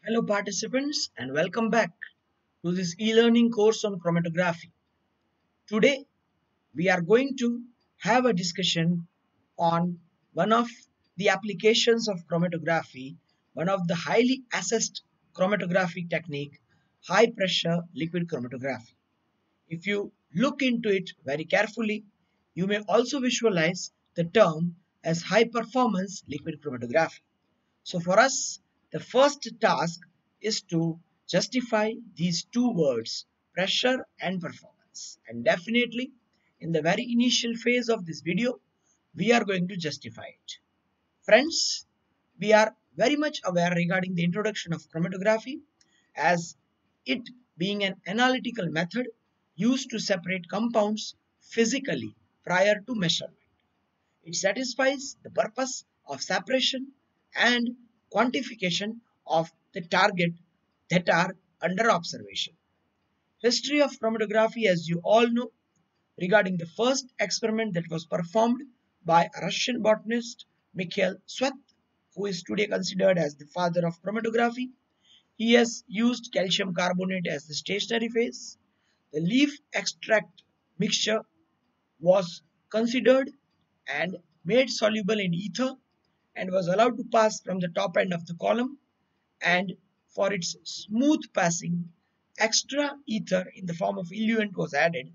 Hello participants and welcome back to this e-learning course on chromatography. Today we are going to have a discussion on one of the applications of chromatography, one of the highly assessed chromatographic technique, high pressure liquid chromatography. If you look into it very carefully, you may also visualize the term as high performance liquid chromatography. So for us, the first task is to justify these two words, pressure and performance. And definitely, in the very initial phase of this video, we are going to justify it. Friends, we are very much aware regarding the introduction of chromatography as it being an analytical method used to separate compounds physically prior to measurement. It satisfies the purpose of separation and quantification of the target that are under observation. History of chromatography, as you all know, regarding the first experiment that was performed by a Russian botanist Mikhail Svet, who is today considered as the father of chromatography. He has used calcium carbonate as the stationary phase. The leaf extract mixture was considered and made soluble in ether and was allowed to pass from the top end of the column, and for its smooth passing extra ether in the form of eluent was added,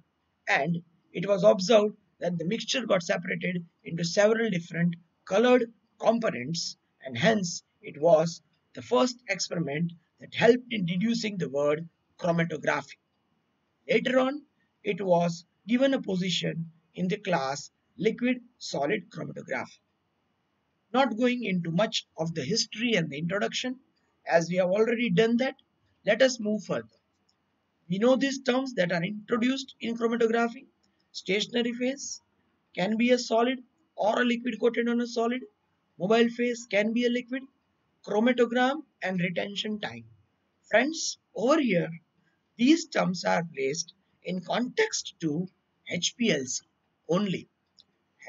and it was observed that the mixture got separated into several different colored components, and hence it was the first experiment that helped in deducing the word chromatography. Later on, it was given a position in the class liquid solid chromatography. Not going into much of the history and the introduction, as we have already done that, let us move further. We know these terms that are introduced in chromatography. Stationary phase can be a solid or a liquid coated on a solid. Mobile phase can be a liquid. Chromatogram and retention time. Friends, over here, these terms are placed in context to HPLC only.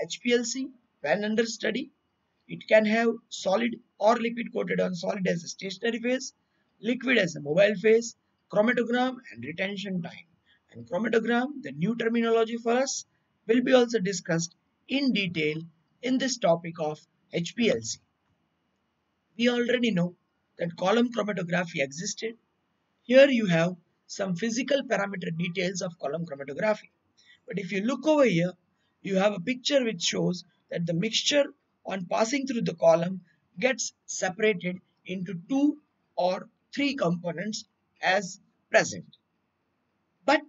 HPLC, when under study, it can have solid or liquid coated on solid as a stationary phase, liquid as a mobile phase, chromatogram and retention time. And chromatogram, the new terminology for us, will be also discussed in detail in this topic of HPLC. We already know that column chromatography existed. Here you have some physical parameter details of column chromatography. But if you look over here, you have a picture which shows that the mixture on passing through the column gets separated into two or three components as present. But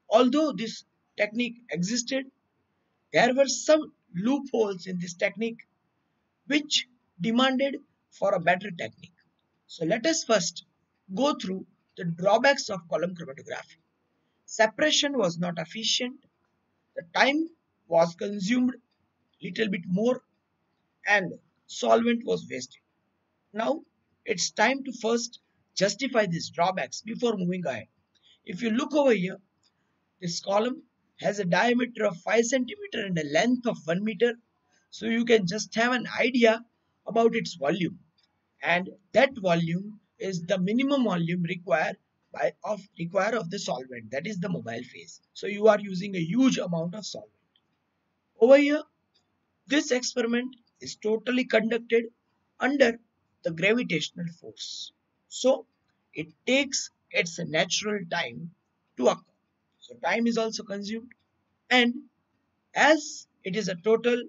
although this technique existed, there were some loopholes in this technique which demanded for a better technique. So let us first go through the drawbacks of column chromatography. Separation was not efficient, the time was consumed little bit more, and solvent was wasted. Now it's time to first justify these drawbacks before moving ahead. If you look over here, this column has a diameter of 5 centimeter and a length of 1 meter. So you can just have an idea about its volume. And that volume is the minimum volume required of the solvent, that is the mobile phase. So you are using a huge amount of solvent. Over here, this experiment is totally conducted under the gravitational force. So it takes its natural time to occur. So time is also consumed, and as it is a total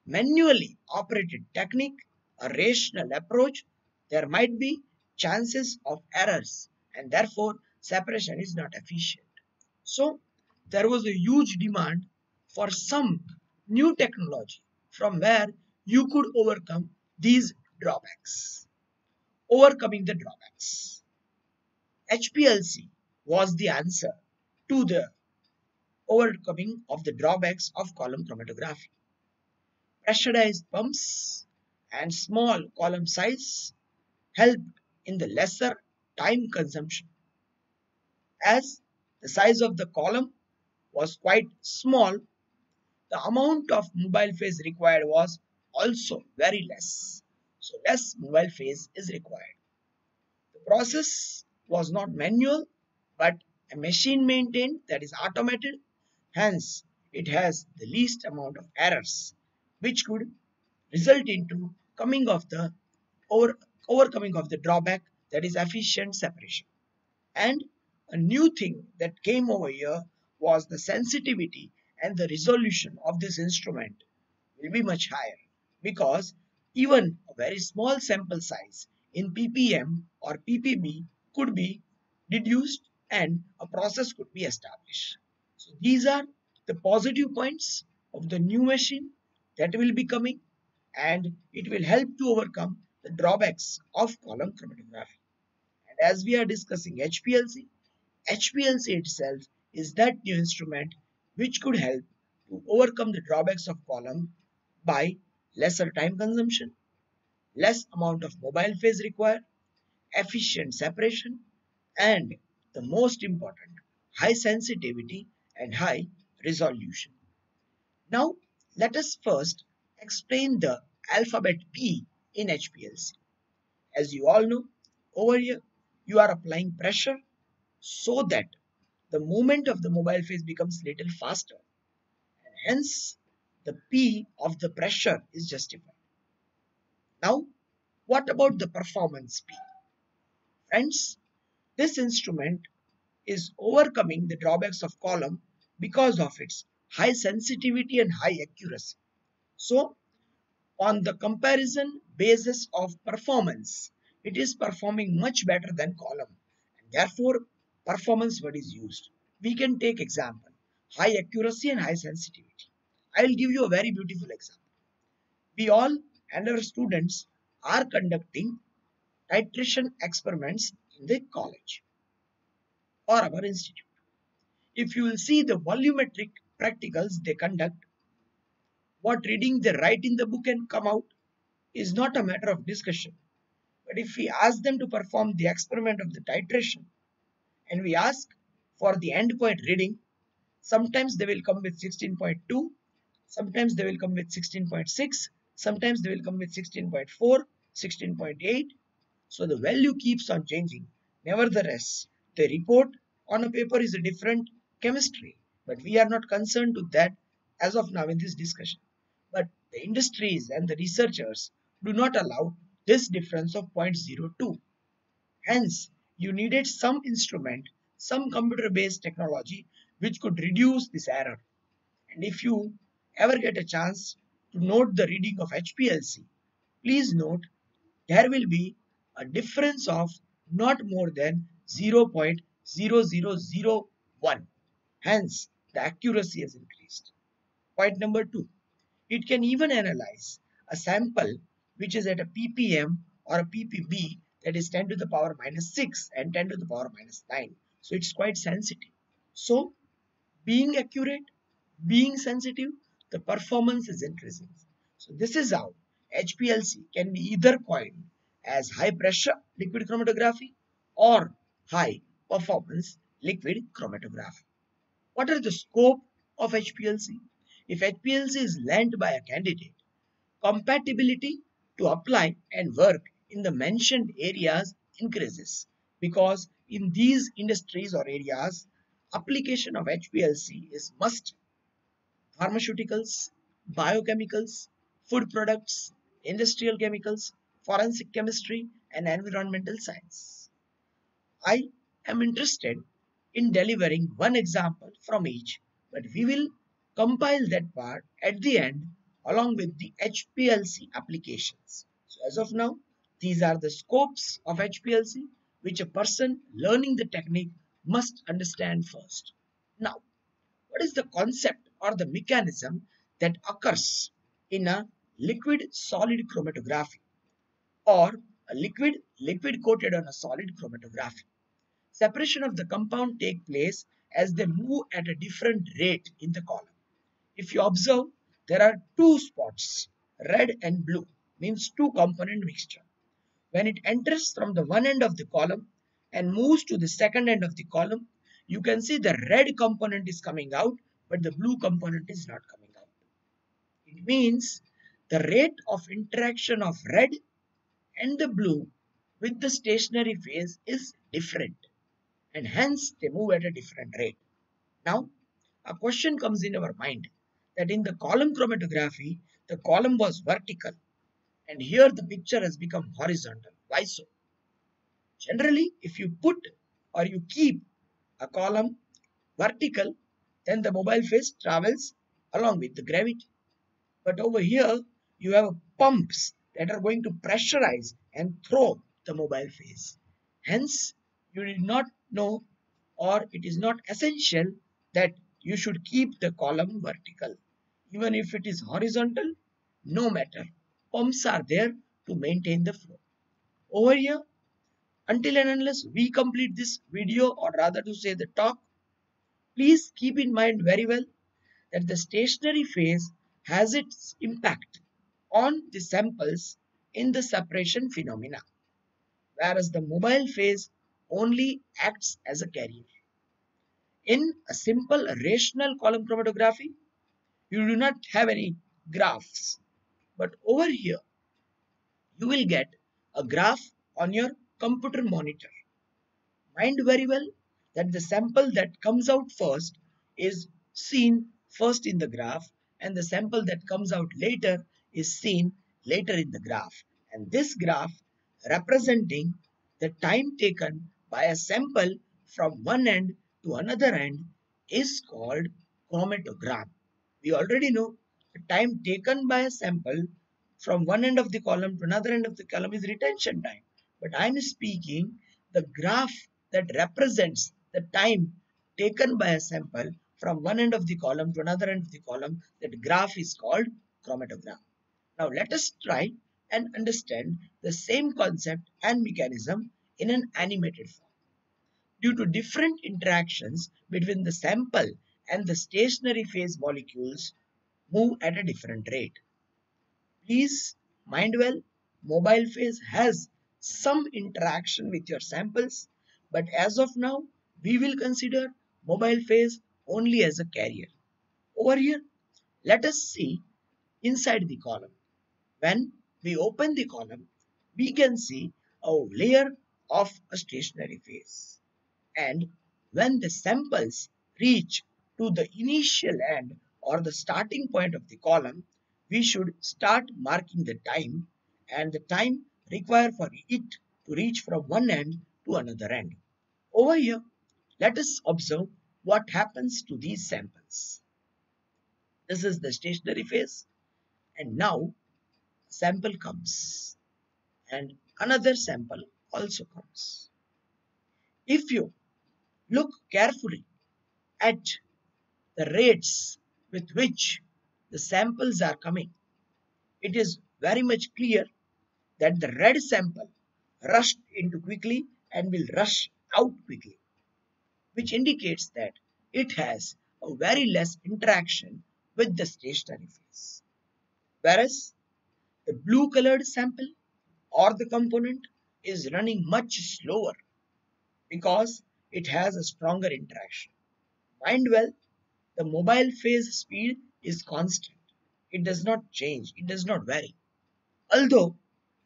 manually operated technique, a rational approach, there might be chances of errors, and therefore separation is not efficient. So there was a huge demand for some new technology from where you could overcome these drawbacks. Overcoming the drawbacks. HPLC was the answer to the overcoming of the drawbacks of column chromatography. Pressurized pumps and small column size helped in the lesser time consumption. As the size of the column was quite small, the amount of mobile phase required was also very less. So less mobile phase is required. process was not manual but a machine maintained, that is automated. Hence, it has the least amount of errors, which could result into over, overcoming of the drawback, that is efficient separation. And a new thing that came over here was the sensitivity and the resolution of this instrument will be much higher, because even a very small sample size in ppm or ppb could be deduced and a process could be established. So these are the positive points of the new machine that will be coming, and it will help to overcome the drawbacks of column chromatography. And as we are discussing HPLC, HPLC itself is that new instrument which could help to overcome the drawbacks of column by lesser time consumption, less amount of mobile phase required, efficient separation, and the most important, high sensitivity and high resolution. Now, let us first explain the alphabet P in HPLC. As you all know, over here you are applying pressure so that the movement of the mobile phase becomes little faster, and hence the P of the pressure is justified. Now, what about the performance P? Friends, this instrument is overcoming the drawbacks of column because of its high sensitivity and high accuracy. So, on the comparison basis of performance, it is performing much better than column, and therefore performance word is used. We can take example, high accuracy and high sensitivity. I will give you a very beautiful example. We all and our students are conducting titration experiments in the college or our institute. If you will see the volumetric practicals they conduct, what reading they write in the book and come out is not a matter of discussion. But if we ask them to perform the experiment of the titration and we ask for the endpoint reading, sometimes they will come with 16.2, sometimes they will come with 16.6, sometimes they will come with 16.4, 16.8. So the value keeps on changing. Nevertheless, the report on a paper is a different chemistry, but we are not concerned with that as of now in this discussion. But the industries and the researchers do not allow this difference of 0.02. Hence, you needed some instrument, some computer based technology which could reduce this error. And if you ever get a chance to note the reading of HPLC, please note there will be a difference of not more than 0.0001. Hence, the accuracy has increased. Point number 2. It can even analyze a sample which is at a ppm or a ppb, that is 10 to the power minus 6 and 10 to the power minus 9. So it's quite sensitive. So being accurate, being sensitive, the performance is increasing. So this is how HPLC can be either coined as high pressure liquid chromatography or high performance liquid chromatography. What are the scope of HPLC? If HPLC is lent by a candidate, compatibility to apply and work in the mentioned areas increases, because in these industries or areas, application of HPLC is must. Pharmaceuticals, biochemicals, food products, industrial chemicals, forensic chemistry, and environmental science. I am interested in delivering one example from each, but we will compile that part at the end along with the HPLC applications. So as of now, these are the scopes of HPLC which a person learning the technique must understand first. Now, what is the concept or the mechanism that occurs in a liquid solid chromatography or a liquid coated on a solid chromatography? Separation of the compound take place as they move at a different rate in the column. If you observe, there are two spots, red and blue, means two component mixture. When it enters from the one end of the column and moves to the second end of the column, you can see the red component is coming out, but the blue component is not coming out. It means the rate of interaction of red and the blue with the stationary phase is different, and hence they move at a different rate. Now, a question comes in our mind that in the column chromatography, the column was vertical, and here the picture has become horizontal. Why so? Generally, if you put or you keep a column vertical, then the mobile phase travels along with the gravity. But over here, you have pumps that are going to pressurize and throw the mobile phase. Hence, you did not know, or it is not essential that you should keep the column vertical. Even if it is horizontal, no matter. Pumps are there to maintain the flow. Over here, until and unless we complete this video, or rather to say the talk, please keep in mind very well that the stationary phase has its impact on the samples in the separation phenomena, whereas the mobile phase only acts as a carrier. In a simple rational column chromatography, you do not have any graphs, but over here you will get a graph on your computer monitor. Mind very well that the sample that comes out first is seen first in the graph, and the sample that comes out later is seen later in the graph. And this graph representing the time taken by a sample from one end to another end is called chromatogram. We already know the time taken by a sample from one end of the column to another end of the column is retention time. But I am speaking the graph that represents the time taken by a sample from one end of the column to another end of the column. That graph is called chromatogram. Now let us try and understand the same concept and mechanism in an animated form. Due to different interactions between the sample and the stationary phase molecules move at a different rate. Please mind well, mobile phase has some interaction with your samples, but as of now, we will consider mobile phase only as a carrier. Over here, let us see inside the column. When we open the column, we can see a layer of a stationary phase. And when the samples reach to the initial end or the starting point of the column, we should start marking the time and the time required for it to reach from one end to another end. Over here, let us observe what happens to these samples. This is the stationary phase, and now sample comes and another sample also comes. If you look carefully at the rates with which the samples are coming, it is very much clear that the red sample rushed into quickly and will rush out quickly, which indicates that it has a very less interaction with the stationary phase. Whereas the blue colored sample or the component is running much slower because it has a stronger interaction. Mind well, the mobile phase speed is constant. It does not change, it does not vary. Although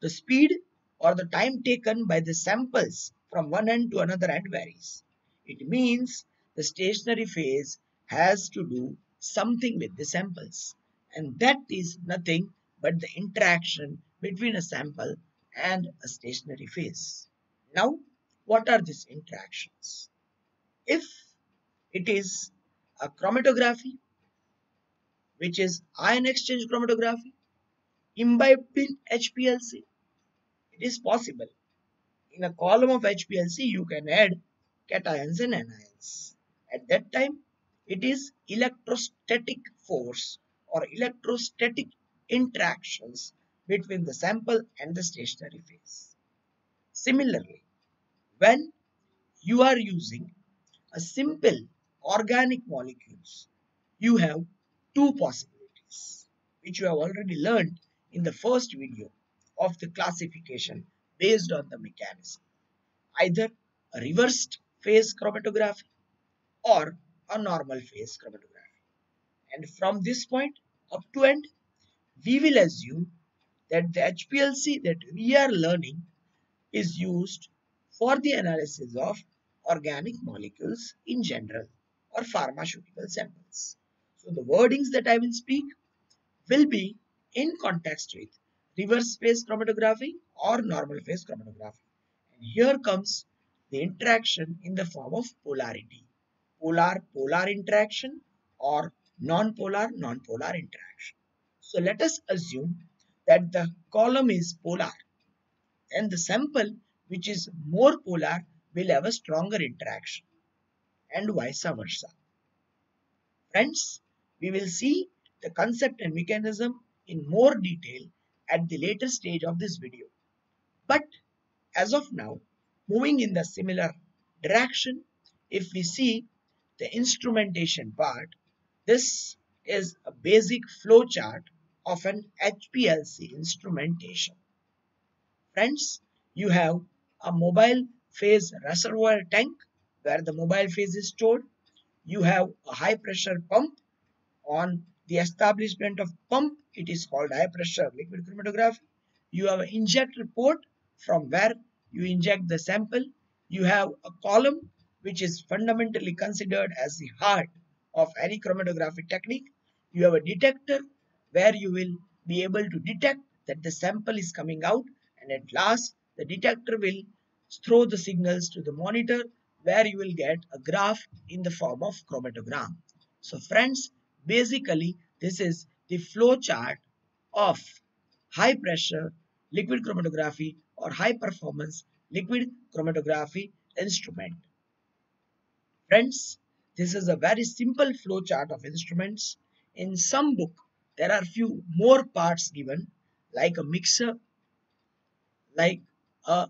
the speed or the time taken by the samples from one end to another end varies. It means the stationary phase has to do something with the samples, and that is nothing but the interaction between a sample and a stationary phase. Now, what are these interactions? If it is a chromatography, which is ion exchange chromatography, imbibed in HPLC, it is possible. In a column of HPLC, you can add cations and anions. At that time, it is electrostatic force or electrostatic interactions between the sample and the stationary phase. Similarly, when you are using a simple organic molecules, you have two possibilities, which you have already learned in the first video of the classification based on the mechanism. Either a reversed phase chromatography or a normal phase chromatography. And from this point up to end, we will assume that the HPLC that we are learning is used for the analysis of organic molecules in general or pharmaceutical samples. So the wordings that I will speak will be in context with reverse phase chromatography or normal phase chromatography. And here comes the interaction in the form of polarity. Polar interaction or non-polar interaction. So let us assume that the column is polar and the sample which is more polar will have a stronger interaction and vice versa. Friends, we will see the concept and mechanism in more detail at the later stage of this video. But as of now, moving in the similar direction, if we see the instrumentation part, this is a basic flow chart of an HPLC instrumentation. Friends, you have a mobile phase reservoir tank where the mobile phase is stored. You have a high pressure pump. On the establishment of pump, it is called high pressure liquid chromatography. You have an injector port from where you inject the sample. You have a column which is fundamentally considered as the heart of any chromatography technique. You have a detector where you will be able to detect that the sample is coming out, and at last the detector will throw the signals to the monitor where you will get a graph in the form of chromatogram. So friends, basically this is the flow chart of high pressure liquid chromatography or high performance liquid chromatography instrument. Friends, this is a very simple flow chart of instruments. In some book, there are few more parts given, like a mixer, like a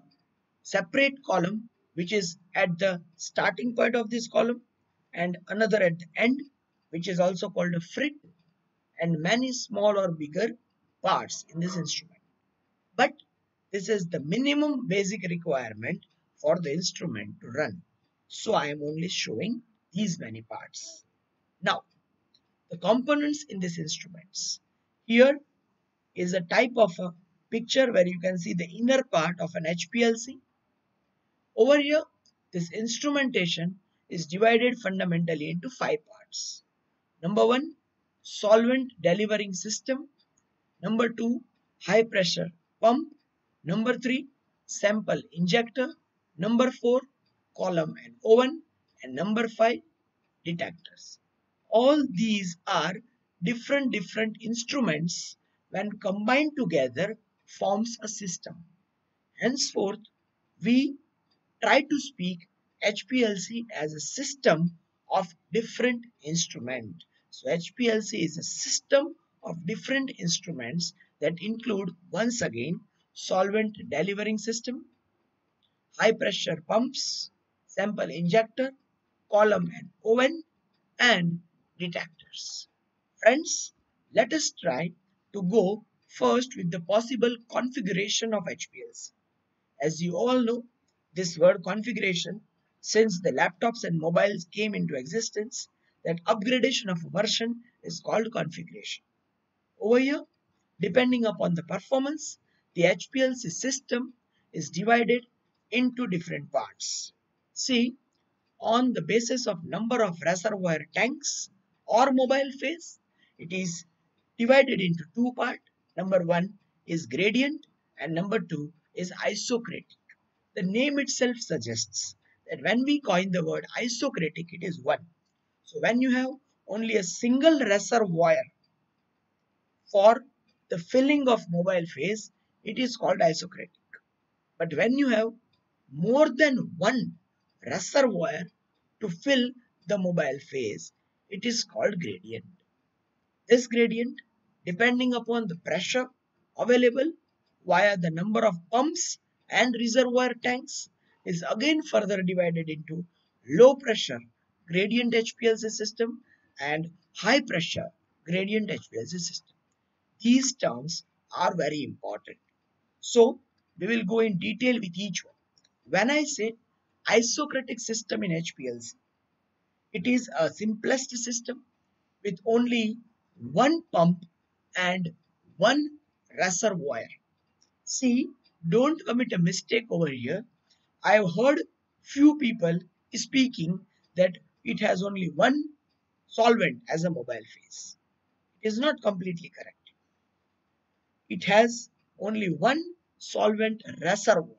separate column, which is at the starting point of this column, and another at the end, which is also called a frit, and many small or bigger parts in this instrument. But this is the minimum basic requirement for the instrument to run. So I am only showing these many parts. Now, the components in these instruments. Here is a type of a picture where you can see the inner part of an HPLC. Over here, this instrumentation is divided fundamentally into 5 parts. Number 1, solvent delivering system. Number 2, high pressure pump. Number 3, sample injector. Number 4, column and oven. And number 5, detectors. All these are different instruments when combined together forms a system. Henceforth, we try to speak HPLC as a system of different instruments. So HPLC is a system of different instruments that include once again solvent delivering system, high pressure pumps, sample injector, column and oven, and detectors. Friends, let us try to go first with the possible configuration of HPLC. As you all know, this word configuration, since the laptops and mobiles came into existence, that upgradation of a version is called configuration. Over here, depending upon the performance, the HPLC system is divided into different parts. See, on the basis of number of reservoir tanks or mobile phase, it is divided into 2 parts. Number 1 is gradient and number 2 is isocratic. The name itself suggests that when we coin the word isocratic, it is 1. So when you have only a single reservoir for the filling of mobile phase, it is called isocratic. But when you have more than one reservoir to fill the mobile phase, it is called gradient. This gradient, depending upon the pressure available via the number of pumps and reservoir tanks, is again further divided into low pressure gradient HPLC system and high pressure gradient HPLC system. These terms are very important. So we will go in detail with each one. When I say isocratic system in HPLC, it is a simplest system with only one pump and one reservoir. See, don't commit a mistake over here. I have heard few people speaking that it has only one solvent as a mobile phase. It is not completely correct. It has only one solvent reservoir.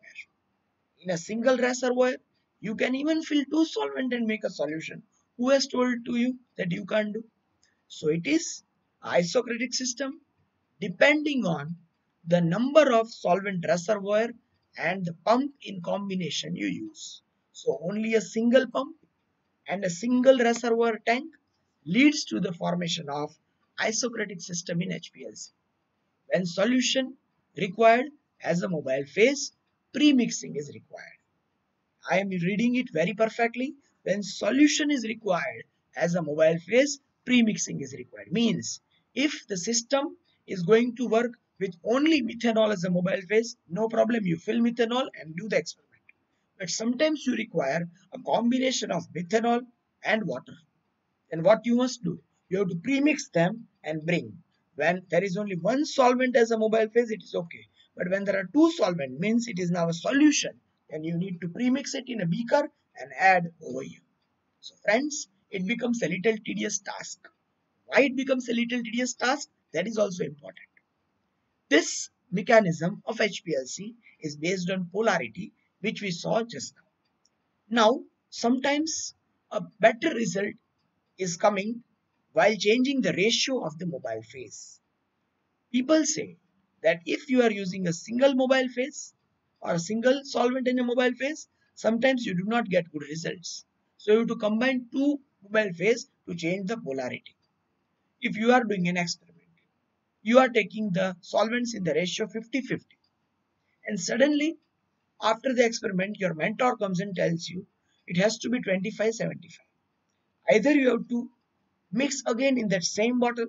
In a single reservoir, you can even fill two solvent and make a solution. Who has told to you that you can't do? So it is isocratic system depending on the number of solvent reservoir and the pump in combination you use. So only a single pump and a single reservoir tank leads to the formation of isocratic system in HPLC. When solution required as a mobile phase, pre-mixing is required. I am reading it very perfectly. When solution is required as a mobile phase, pre-mixing is required. Means if the system is going to work with only methanol as a mobile phase, no problem. You fill methanol and do the experiment. But sometimes you require a combination of methanol and water. Then what you must do? You have to pre-mix them and bring. When there is only one solvent as a mobile phase, it is okay. But when there are two solvent, means it is now a solution. Then you need to pre-mix it in a beaker and add over here. So friends, it becomes a little tedious task. Why it becomes a little tedious task? That is also important. This mechanism of HPLC is based on polarity, which we saw just now. Now, sometimes a better result is coming while changing the ratio of the mobile phase. People say that if you are using a single mobile phase or a single solvent in a mobile phase, sometimes you do not get good results. So you have to combine two mobile phase to change the polarity. If you are doing an experiment, you are taking the solvents in the ratio 50-50, and suddenly after the experiment your mentor comes and tells you it has to be 25-75. Either you have to mix again in that same bottle,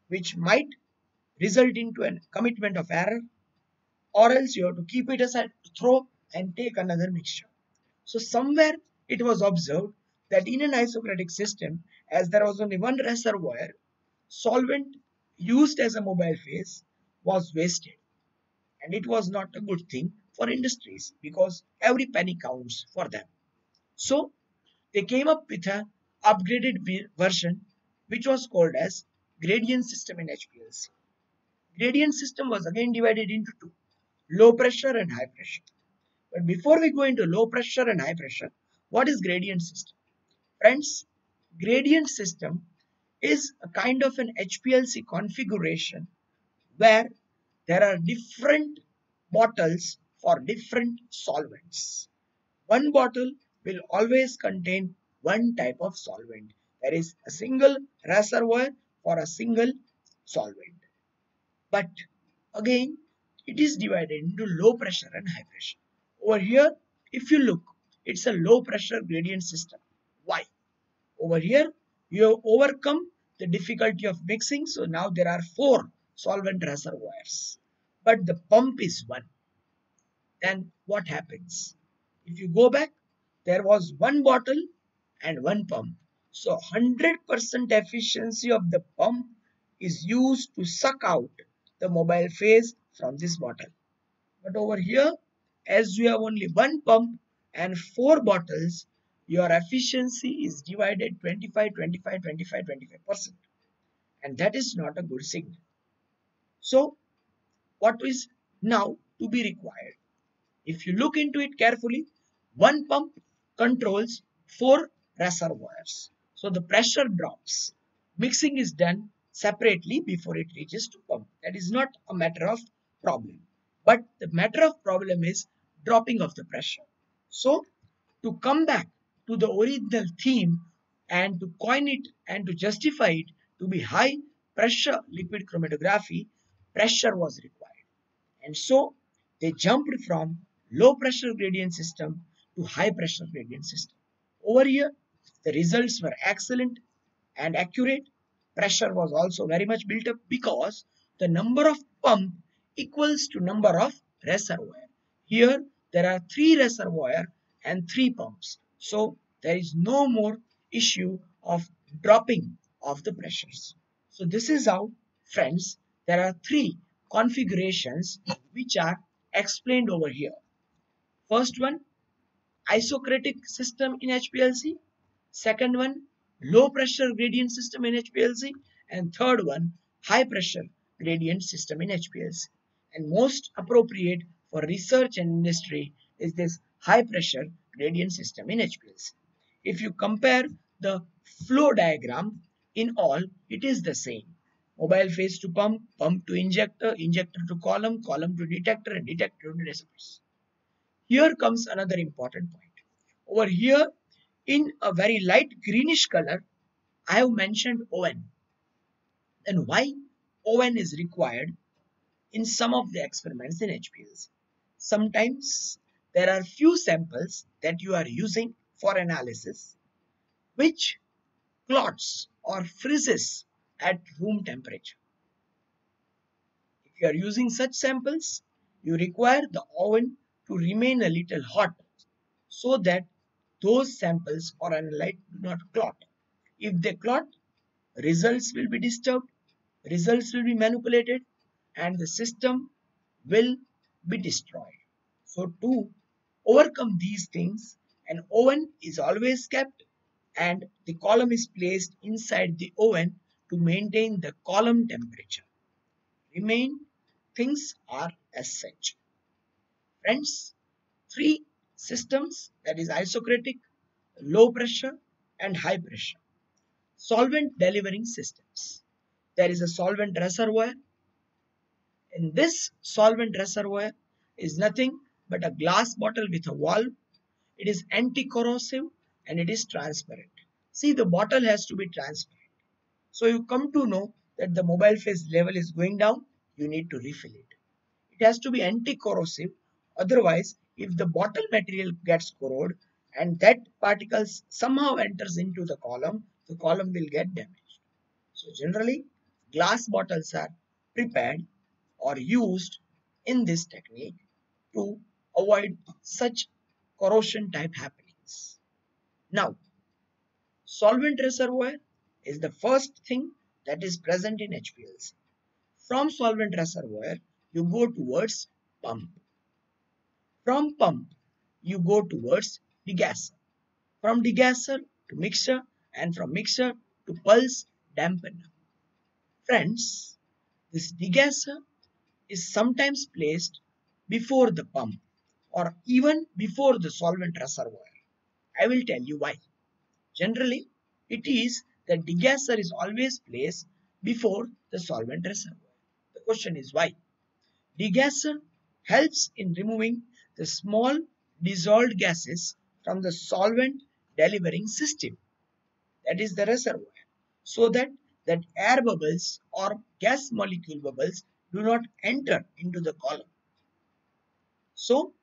which might result into a commitment of error, or else you have to keep it aside, throw and take another mixture. So somewhere it was observed that in an isocratic system, as there was only one reservoir, solvent used as a mobile phase was wasted, and it was not a good thing for industries because every penny counts for them. So they came up with a upgraded version which was called as gradient system in HPLC. Gradient system was again divided into two, low pressure and high pressure. But before we go into low pressure and high pressure, what is gradient system? Friends, gradient system is a kind of an HPLC configuration where there are different bottles for different solvents. One bottle will always contain one type of solvent. There is a single reservoir for a single solvent. But again, it is divided into low pressure and high pressure. Over here, if you look, it's a low pressure gradient system. Why? Over here, you have overcome the difficulty of mixing. So now there are four solvent reservoirs, but the pump is one. Then what happens? If you go back, there was one bottle and one pump. So 100% efficiency of the pump is used to suck out the mobile phase from this bottle. But over here, as you have only one pump and four bottles, your efficiency is divided 25, 25, 25, 25%. And that is not a good signal. So what is now to be required? If you look into it carefully, one pump controls four reservoirs. So the pressure drops. Mixing is done separately before it reaches to pump. That is not a matter of problem. But the matter of problem is dropping of the pressure. So to come back to the original theme and to coin it and to justify it to be high pressure liquid chromatography, pressure was required. And so they jumped from low pressure gradient system to high pressure gradient system. Over here, the results were excellent and accurate. Pressure was also very much built up because the number of pump equals to number of reservoir. Here there are three reservoir and three pumps. So there is no more issue of dropping of the pressures. So this is how, friends, there are three configurations which are explained over here. First one, isocratic system in HPLC. Second one, low pressure gradient system in HPLC. And third one, high pressure gradient system in HPLC. And most appropriate for research and industry is this high pressure gradient system in HPLC. If you compare the flow diagram in all, it is the same. Mobile phase to pump, pump to injector, injector to column, column to detector, and detector to reservoirs. Here comes another important point. Over here, in a very light greenish color, I have mentioned oven. And why oven is required in some of the experiments in HPLC? Sometimes there are few samples that you are using for analysis which clots or freezes at room temperature. If you are using such samples, you require the oven to remain a little hot so that those samples or analyte do not clot. If they clot, results will be disturbed, results will be manipulated, and the system will be destroyed. So to overcome these things, an oven is always kept and the column is placed inside the oven to maintain the column temperature. Remain things are as such. Friends, three systems, that is isocratic, low pressure and high pressure. Solvent delivering systems. There is a solvent reservoir. In this solvent reservoir is nothing but a glass bottle with a valve. It is anti-corrosive and it is transparent. See, the bottle has to be transparent. So you come to know that the mobile phase level is going down, you need to refill it. It has to be anti-corrosive. Otherwise, if the bottle material gets corroded and that particles somehow enters into the column will get damaged. So generally, glass bottles are prepared or used in this technique to avoid such corrosion type happenings. Now, solvent reservoir is the first thing that is present in HPLC. From solvent reservoir, you go towards pump. From pump, you go towards degasser. From degasser to mixer, and from mixer to pulse dampener. Friends, this degasser is sometimes placed before the pump or even before the solvent reservoir. I will tell you why. Generally, it is that degasser is always placed before the solvent reservoir. The question is why? Degasser helps in removing the small dissolved gases from the solvent delivering system, that is the reservoir, so that air bubbles or gas molecule bubbles do not enter into the column. So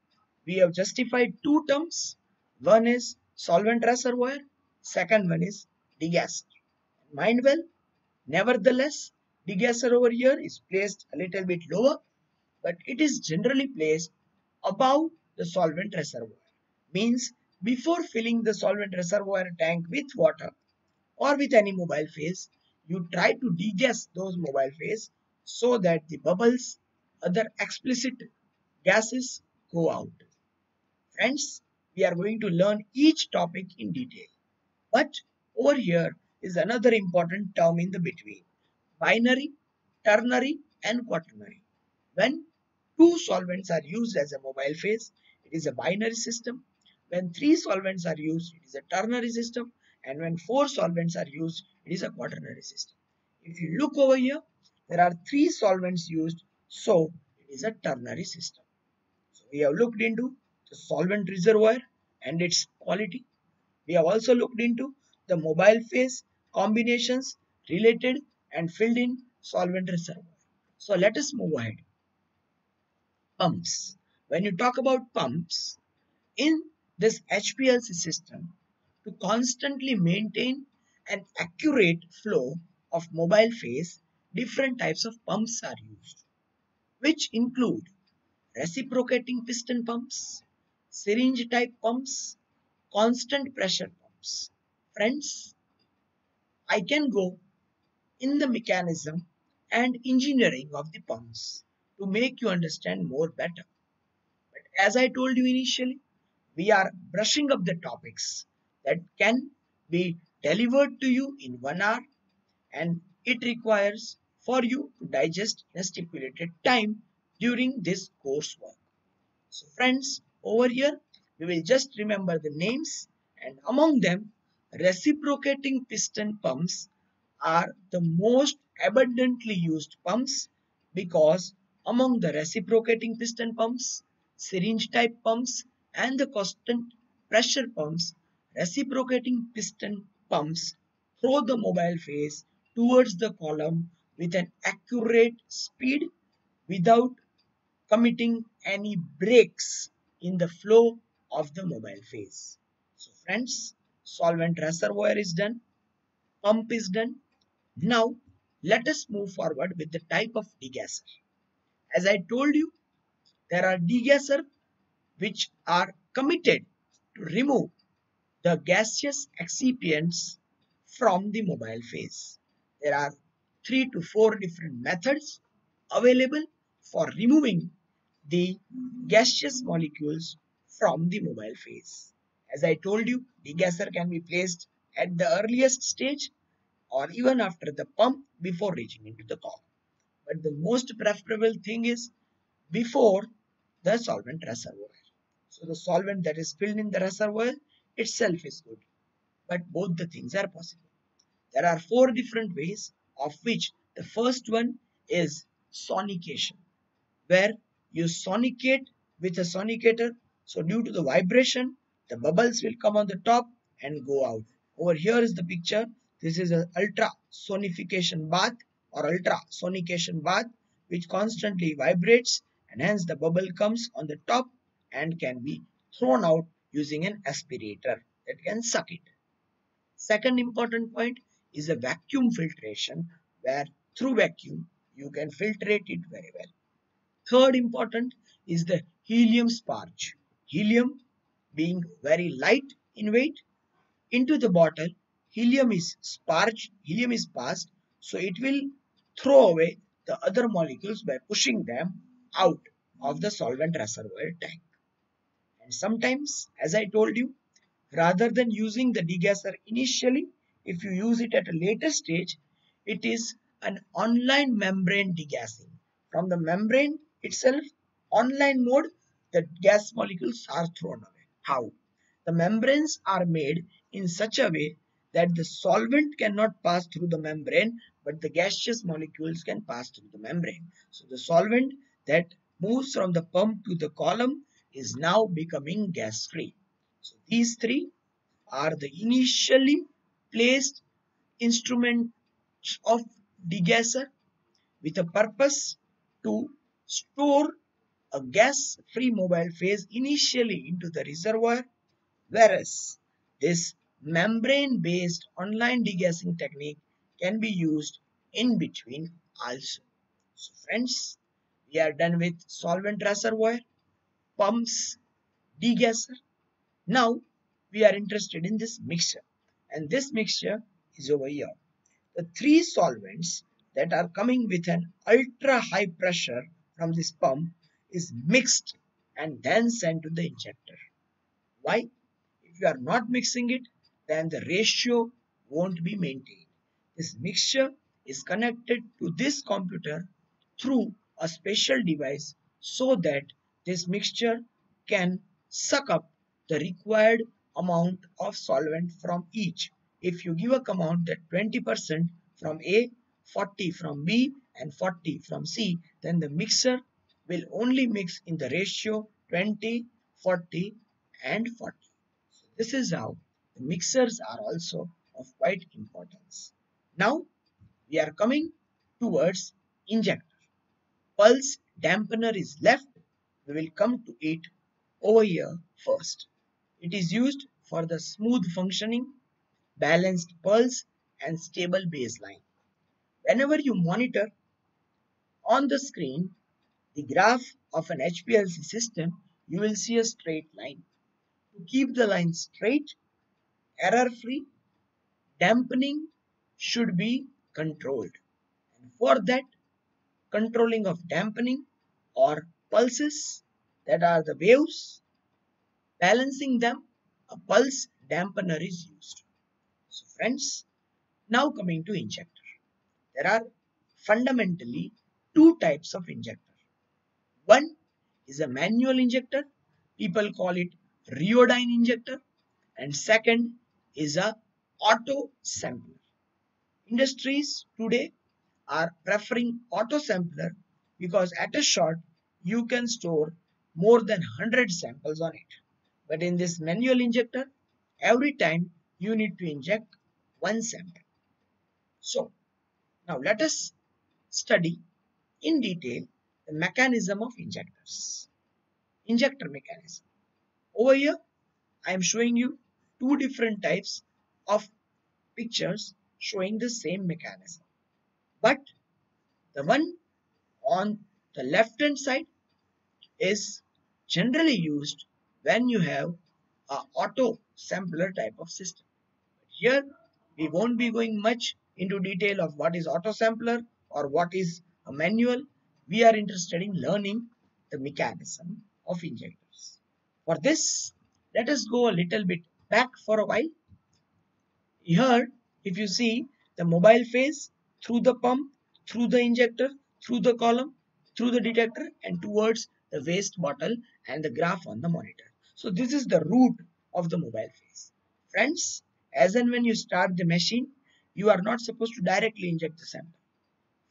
we have justified two terms. One is solvent reservoir, second one is degasser. Mind well, nevertheless, degasser over here is placed a little bit lower, but it is generally placed above the solvent reservoir. Means before filling the solvent reservoir tank with water or with any mobile phase, you try to degas those mobile phase so that the bubbles, other explicit gases go out. Friends, we are going to learn each topic in detail. But over here is another important term in the between. Binary, ternary and quaternary. When two solvents are used as a mobile phase, it is a binary system. When three solvents are used, it is a ternary system. And when four solvents are used, it is a quaternary system. If you look over here, there are three solvents used, so it is a ternary system. So we have looked into the solvent reservoir and its quality. We have also looked into the mobile phase combinations related and filled in solvent reservoir. So let us move ahead. Pumps. When you talk about pumps, in this HPLC system, to constantly maintain an accurate flow of mobile phase, different types of pumps are used, which include reciprocating piston pumps, syringe type pumps, constant pressure pumps. Friends, I can go in the mechanism and engineering of the pumps to make you understand more better. As I told you initially, we are brushing up the topics that can be delivered to you in 1 hour, and it requires for you to digest in a stipulated time during this coursework. So friends, over here we will just remember the names, and among them reciprocating piston pumps are the most abundantly used pumps, because among the reciprocating piston pumps, syringe type pumps and the constant pressure pumps, reciprocating piston pumps throw the mobile phase towards the column with an accurate speed without committing any breaks in the flow of the mobile phase. So friends, solvent reservoir is done, pump is done. Now let us move forward with the type of degasser. As I told you, there are degasser which are committed to remove the gaseous excipients from the mobile phase. There are 3 to 4 different methods available for removing the gaseous molecules from the mobile phase. As I told you, degasser can be placed at the earliest stage or even after the pump before reaching into the column. But the most preferable thing is before the solvent reservoir. So the solvent that is filled in the reservoir itself is good, but both the things are possible. There are 4 different ways, of which the first one is sonication, where you sonicate with a sonicator. So due to the vibration, the bubbles will come on the top and go out. Over here is the picture. This is an ultra sonification bath or ultra sonication bath, which constantly vibrates, and hence the bubble comes on the top and can be thrown out using an aspirator that can suck it. Second important point is the vacuum filtration, where through vacuum you can filtrate it very well. Third important is the helium sparge. Helium being very light in weight, into the bottle, helium is sparged, helium is passed, so it will throw away the other molecules by pushing them out of the solvent reservoir tank. And sometimes, as I told you, rather than using the degasser initially, if you use it at a later stage, it is an online membrane degassing. From the membrane itself, online mode, the gas molecules are thrown away. How? The membranes are made in such a way that the solvent cannot pass through the membrane, but the gaseous molecules can pass through the membrane. So the solvent that moves from the pump to the column is now becoming gas free. So these three are the initially placed instruments of degasser with a purpose to store a gas-free mobile phase initially into the reservoir, whereas this membrane-based online degassing technique can be used in between also. So friends, we are done with solvent reservoir, pumps, degasser. Now we are interested in this mixture, and this mixture is over here. The 3 solvents that are coming with an ultra high pressure from this pump is mixed and then sent to the injector. Why? If you are not mixing it, then the ratio won't be maintained. This mixture is connected to this computer through a special device, so that this mixture can suck up the required amount of solvent from each. If you give a command that 20% from A, 40 from B and 40 from C, then the mixer will only mix in the ratio 20, 40 and 40. So this is how the mixers are also of quite importance. Now we are coming towards injector. Pulse dampener is left. We will come to it over here first. It is used for the smooth functioning, balanced pulse and stable baseline. Whenever you monitor on the screen the graph of an HPLC system, you will see a straight line. To keep the line straight, error-free, dampening should be controlled. And for that, controlling of dampening or pulses, that are the waves. Balancing them, a pulse dampener is used. So friends, now coming to injector. There are fundamentally two types of injector. One is a manual injector. People call it Rheodyne injector. And second is a auto sampler. Industries today are preferring auto sampler because at a shot you can store more than 100 samples on it. But in this manual injector, every time you need to inject one sample. So now let us study in detail the mechanism of injectors. Injector mechanism. Over here, I am showing you two different types of pictures showing the same mechanism. But the one on the left hand side is generally used when you have a auto sampler type of system. Here we won't be going much into detail of what is auto sampler or what is a manual. We are interested in learning the mechanism of injectors. For this, let us go a little bit back for a while. Here, if you see the mobile phase through the pump, through the injector, through the column, through the detector and towards the waste bottle and the graph on the monitor. So this is the route of the mobile phase. Friends, as and when you start the machine, you are not supposed to directly inject the sample.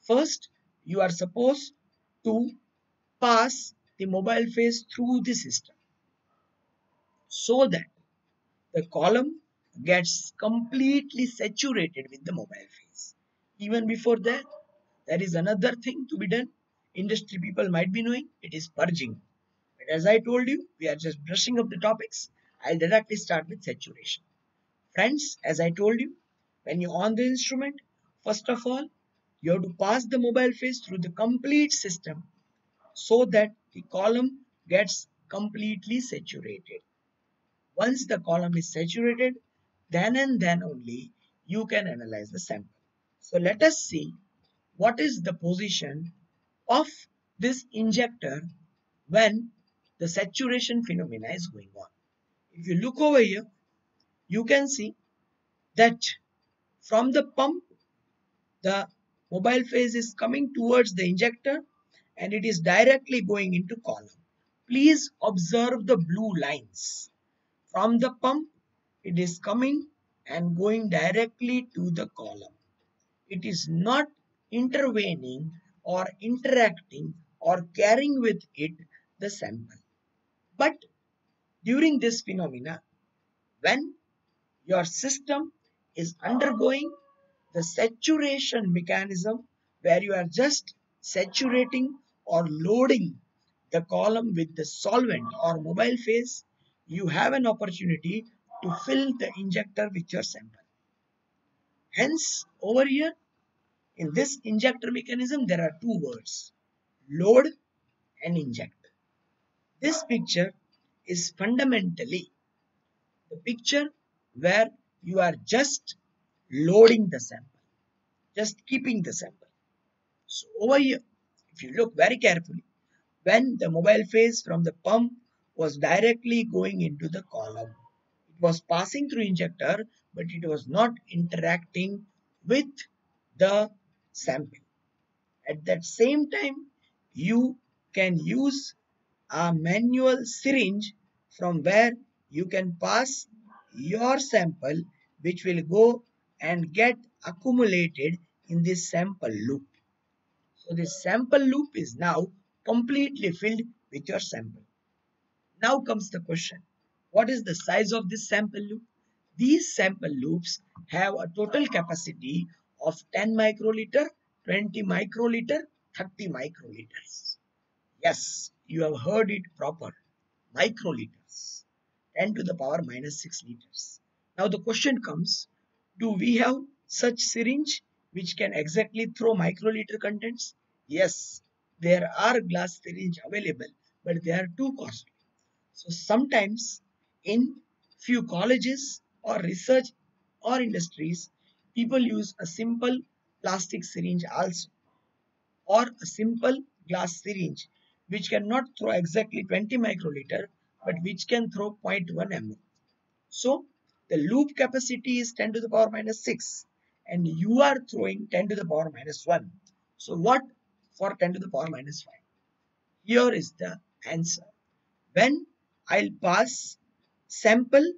First, you are supposed to pass the mobile phase through the system so that the column gets completely saturated with the mobile phase. Even before that, there is another thing to be done. Industry people might be knowing, it is purging. But as I told you, we are just brushing up the topics. I'll directly start with saturation. Friends, as I told you, when you on the instrument, first of all, you have to pass the mobile phase through the complete system so that the column gets completely saturated. Once the column is saturated, then and then only you can analyze the sample. So let us see what is the position of this injector when the saturation phenomena is going on. If you look over here, you can see that from the pump, the mobile phase is coming towards the injector and it is directly going into column. Please observe the blue lines. From the pump, it is coming and going directly to the column. It is not intervening or interacting or carrying with it the sample. But during this phenomena, when your system is undergoing the saturation mechanism where you are just saturating or loading the column with the solvent or mobile phase, you have an opportunity to fill the injector with your sample. Hence, over here in this injector mechanism, there are two words, load and inject. This picture is fundamentally the picture where you are just loading the sample, just keeping the sample. So over here, if you look very carefully, when the mobile phase from the pump was directly going into the column, it was passing through injector, but it was not interacting with the sample. At that same time, you can use a manual syringe from where you can pass your sample, which will go and get accumulated in this sample loop. So this sample loop is now completely filled with your sample. Now comes the question, what is the size of this sample loop? These sample loops have a total capacity of 10 microliter, 20 microliter, 30 microliters. Yes, you have heard it proper. Microliters. 10 to the power minus 6 liters. Now the question comes, do we have such syringe which can exactly throw microliter contents? Yes, there are glass syringe available, but they are too costly. So sometimes in few colleges or research or industries, people use a simple plastic syringe also or a simple glass syringe which cannot throw exactly 20 microliter, but which can throw 0.1 ml. So the loop capacity is 10 to the power minus 6 and you are throwing 10 to the power minus 1. So what for 10 to the power minus 5? Here is the answer. When I'll pass sample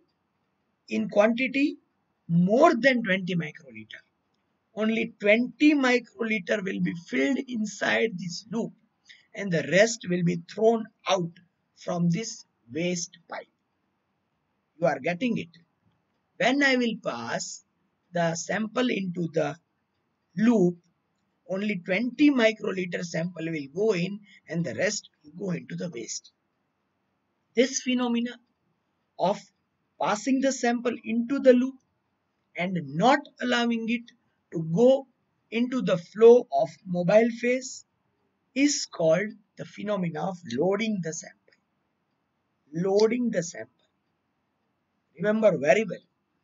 in quantity more than 20 microliter, only 20 microliter will be filled inside this loop and the rest will be thrown out from this waste pipe. You are getting it. When I will pass the sample into the loop, only 20 microliter sample will go in and the rest will go into the waste. This phenomena of passing the sample into the loop and not allowing it to go into the flow of mobile phase is called the phenomena of loading the sample. Loading the sample. Remember very well.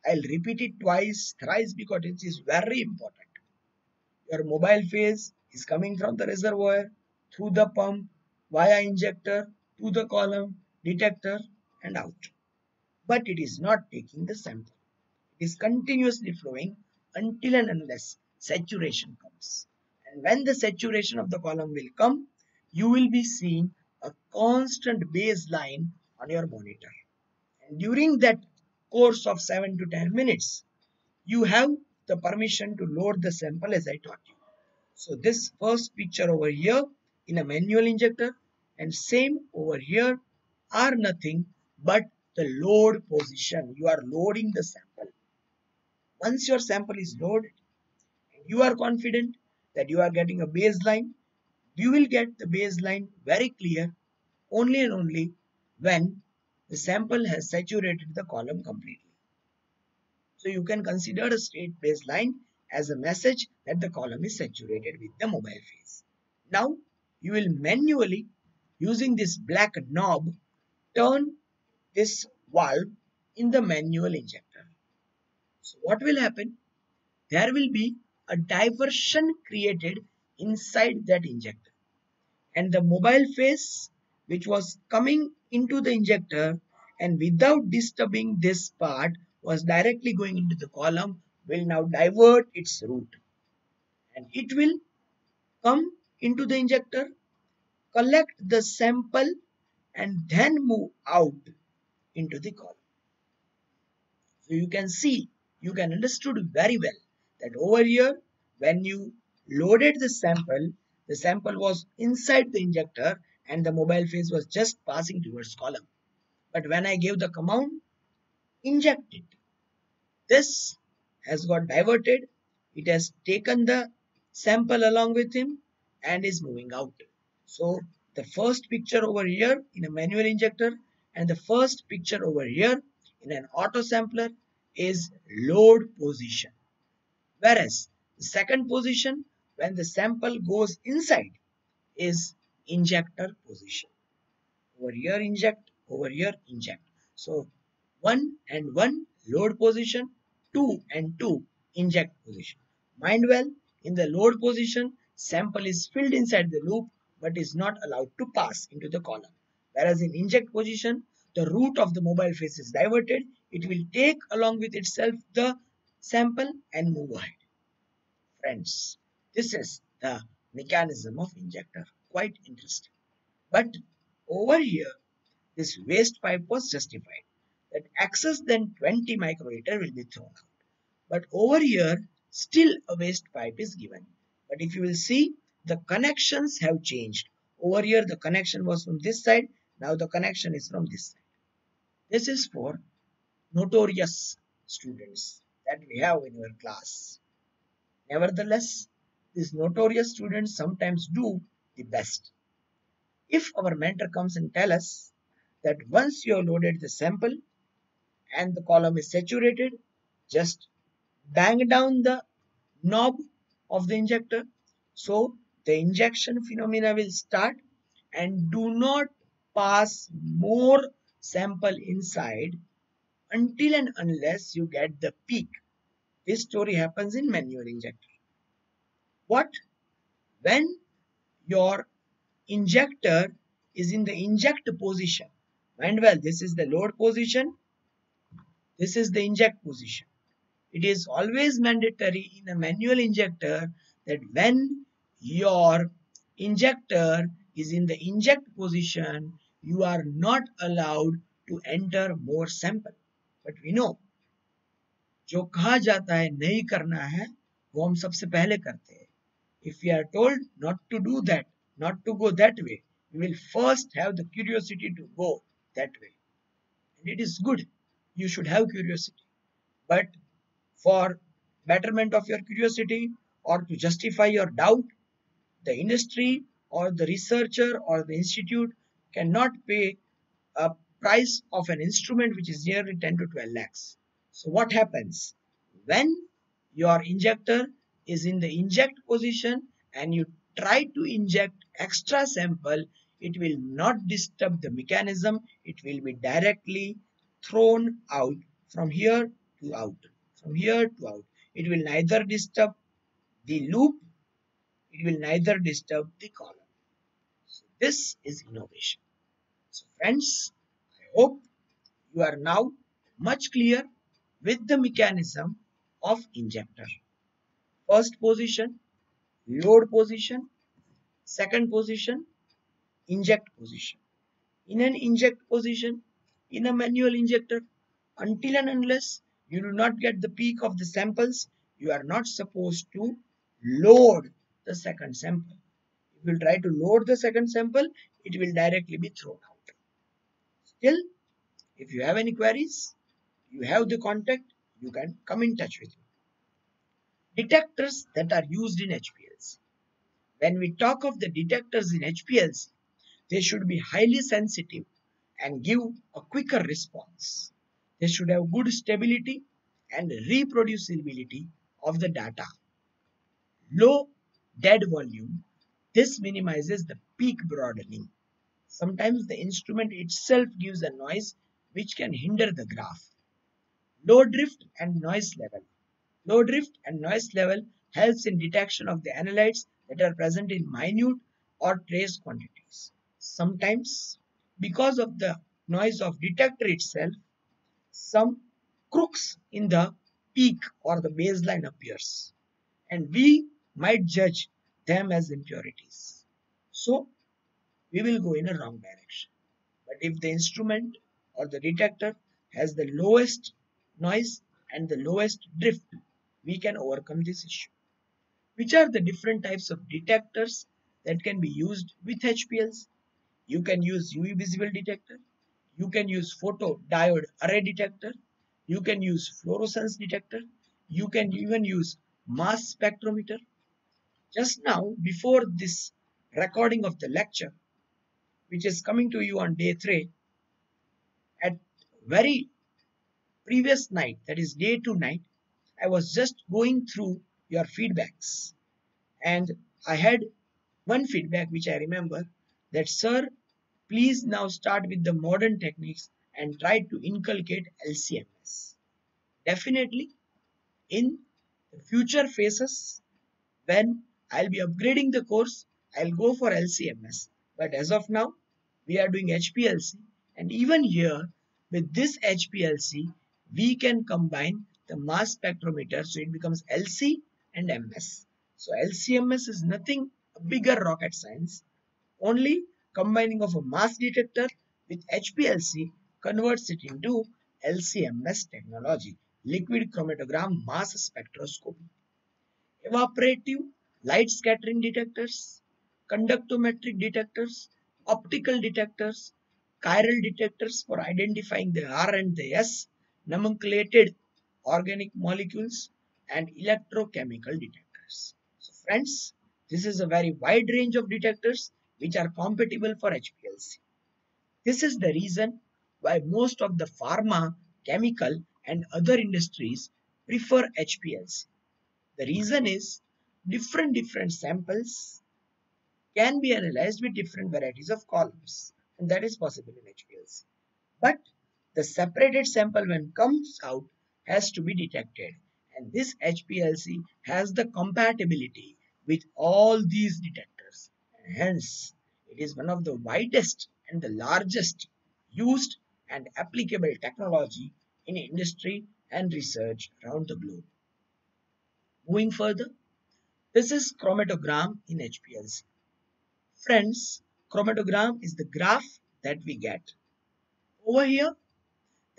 I'll repeat it twice, thrice because it is very important. Your mobile phase is coming from the reservoir through the pump via injector to the column, detector and out. But it is not taking the sample. It is continuously flowing until and unless saturation comes. And when the saturation of the column will come, you will be seeing a constant baseline on your monitor. And during that course of 7 to 10 minutes, you have the permission to load the sample as I taught you. So this first picture over here in a manual injector and same over here are nothing but the load position. You are loading the sample. Once your sample is loaded, you are confident that you are getting a baseline. You will get the baseline very clear only and only when the sample has saturated the column completely. So you can consider a state baseline as a message that the column is saturated with the mobile phase. Now you will manually, using this black knob, turn this valve in the manual injector. So what will happen? There will be a diversion created inside that injector. And the mobile phase which was coming into the injector and without disturbing this part was directly going into the column will now divert its route and it will come into the injector, collect the sample and then move out into the column. So you can see, you can understood very well that over here when you loaded the sample was inside the injector and the mobile phase was just passing towards column. But when I gave the command inject it, this has got diverted. It has taken the sample along with him and is moving out. So the first picture over here in a manual injector and the first picture over here in an auto sampler is load position. Whereas the second position when the sample goes inside is injector position. Over here inject, over here inject. So 1 and 1 load position, 2 and 2 inject position. Mind well, in the load position, sample is filled inside the loop but is not allowed to pass into the column. Whereas in inject position, the route of the mobile phase is diverted. It will take along with itself the sample and move ahead. Friends, this is the mechanism of injector. Quite interesting. But over here, this waste pipe was justified that excess than 20 microliter will be thrown out. But over here, still a waste pipe is given. But if you will see, the connections have changed. Over here, the connection was from this side. Now the connection is from this side. This is for notorious students that we have in your class. Nevertheless, these notorious students sometimes do the best. If our mentor comes and tell us that once you have loaded the sample and the column is saturated, just bang down the knob of the injector. So the injection phenomena will start and do not pass more sample inside until and unless you get the peak. This story happens in manual injector. What? When your injector is in the inject position. Mind well, this is the load position, this is the inject position. It is always mandatory in a manual injector that when your injector is in the inject position, you are not allowed to enter more sample. But we know, जो कहा जाता है नहीं करना है, वो हम सबसे पहले करते हैं. If we are told not to do that, not to go that way, we will first have the curiosity to go that way. And it is good. You should have curiosity. But for betterment of your curiosity or to justify your doubt, the industry or the researcher or the institute cannot pay a price of an instrument which is nearly 10 to 12 lakhs. So what happens when your injector is in the inject position and you try to inject extra sample, it will not disturb the mechanism, it will be directly thrown out from here to out, from here to out. It will neither disturb the loop, it will neither disturb the column. So this is innovation. So friends, I hope you are now much clear with the mechanism of injector. First position, load position. Second position, inject position. In an inject position, in a manual injector, until and unless you do not get the peak of the samples, you are not supposed to load the second sample. If you try to load the second sample, it will directly be thrown out. Still, if you have any queries, you have the contact, you can come in touch with me. Detectors that are used in HPLC. When we talk of the detectors in HPLC, they should be highly sensitive and give a quicker response. They should have good stability and reproducibility of the data. Low dead volume, this minimizes the peak broadening. Sometimes the instrument itself gives a noise which can hinder the graph. Low drift and noise level. Low drift and noise level helps in detection of the analytes that are present in minute or trace quantities. Sometimes, because of the noise of detector itself, some crooks in the peak or the baseline appears, and we might judge them as impurities. So, we will go in a wrong direction. But if the instrument or the detector has the lowest noise and the lowest drift, we can overcome this issue. Which are the different types of detectors that can be used with HPLC? You can use UV visible detector, you can use photodiode array detector, you can use fluorescence detector, you can even use mass spectrometer. Just now, before this recording of the lecture, which is coming to you on day 3, at very previous night, that is day 2 night, I was just going through your feedbacks, and I had one feedback which I remember, that sir, please now start with the modern techniques and try to inculcate LCMS. Definitely in the future phases when I'll be upgrading the course, I'll go for LCMS. But as of now, we are doing HPLC, and even here with this HPLC, we can combine the mass spectrometer, so it becomes LC and MS. So LCMS is nothing bigger rocket science. Only combining of a mass detector with HPLC converts it into LCMS technology, liquid chromatogram mass spectroscopy. Evaporative light scattering detectors, conductometric detectors, optical detectors, chiral detectors for identifying the R and the S nomenclated organic molecules, and electrochemical detectors. So friends, this is a very wide range of detectors which are compatible for HPLC. This is the reason why most of the pharma, chemical and other industries prefer HPLC. The reason is different samples can be analyzed with different varieties of columns, and that is possible in HPLC. But the separated sample when comes out has to be detected, and this HPLC has the compatibility with all these detectors, and hence It is one of the widest and the largest used and applicable technology in industry and research around the globe. Moving further, this is chromatogram in HPLC. Friends, chromatogram is the graph that we get. Over here,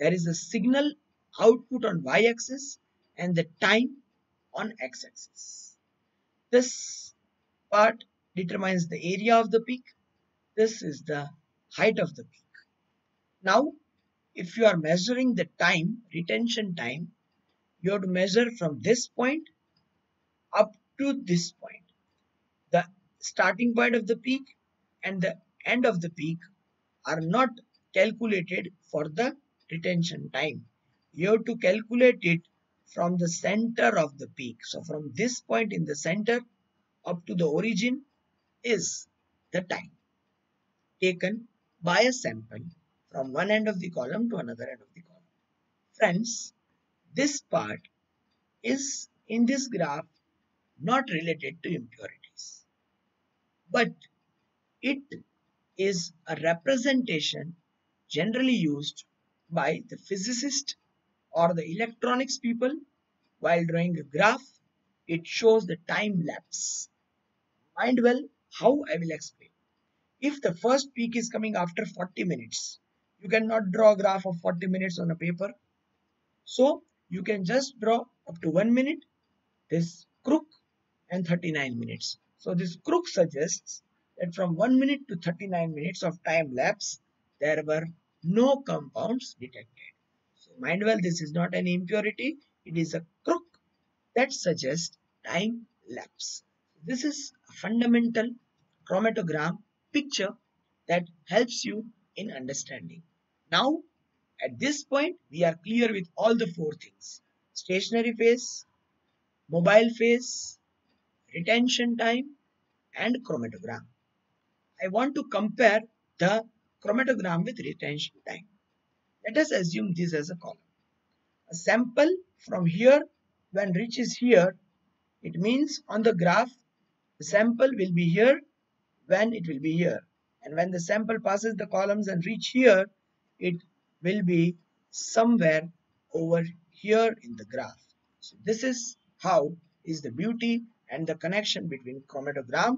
there is a signal output on y-axis and the time on x-axis. This part determines the area of the peak. This is the height of the peak. Now, if you are measuring the time, retention time, you have to measure from this point up to this point. The starting point of the peak and the end of the peak are not calculated for the retention time. You have to calculate it from the center of the peak. So from this point in the center up to the origin is the time taken by a sample from one end of the column to another end of the column. Friends, this part is in this graph not related to impurities, but it is a representation generally used by the physicist or the electronics people while drawing a graph. It shows the time lapse. Mind well how I will explain. If the first peak is coming after 40 minutes, you cannot draw a graph of 40 minutes on a paper. So you can just draw up to 1 minute, this crook, and 39 minutes. So this crook suggests that from 1 minute to 39 minutes of time lapse, there were no compounds detected. So mind well, this is not an impurity. It is a crook that suggests time lapse. This is a fundamental chromatogram picture that helps you in understanding. Now, at this point, we are clear with all the four things: stationary phase, mobile phase, retention time, and chromatogram. I want to compare the chromatogram with retention time. Let us assume this as a column. A sample from here when reaches here, it means on the graph the sample will be here when it will be here, and when the sample passes the columns and reach here, it will be somewhere over here in the graph. So this is how is the beauty and the connection between chromatogram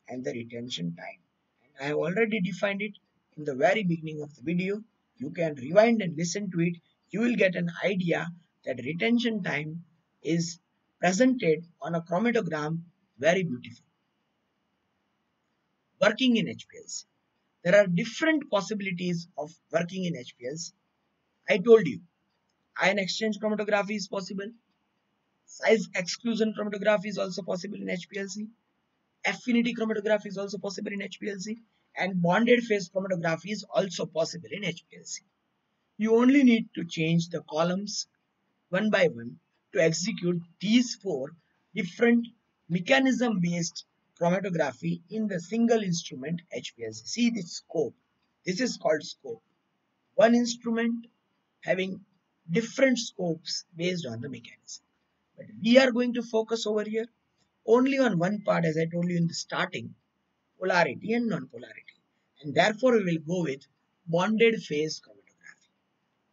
and the retention time. And I have already defined it in the very beginning of the video. You can rewind and listen to it. You will get an idea that retention time is presented on a chromatogram very beautifully. Working in HPLC. There are different possibilities of working in HPLC. I told you, ion exchange chromatography is possible. Size exclusion chromatography is also possible in HPLC. Affinity chromatography is also possible in HPLC. And bonded phase chromatography is also possible in HPLC. You only need to change the columns one by one to execute these four different mechanism based chromatography in the single instrument HPLC. See this scope. This is called scope. One instrument having different scopes based on the mechanism. But we are going to focus over here only on one part, as I told you in the starting, polarity and non-polarity. And therefore we will go with bonded phase chromatography.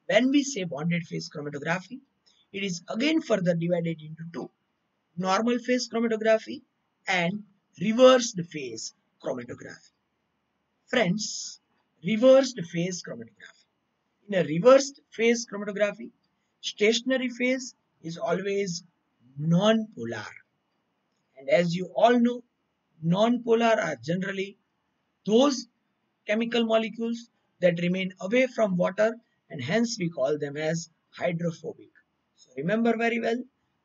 When we say bonded phase chromatography, it is again further divided into two: normal phase chromatography and reversed phase chromatography. Friends, reversed phase chromatography. In a reversed phase chromatography, stationary phase is always non-polar. And as you all know, non-polar are generally those chemical molecules that remain away from water, and hence we call them as hydrophobic. So remember very well,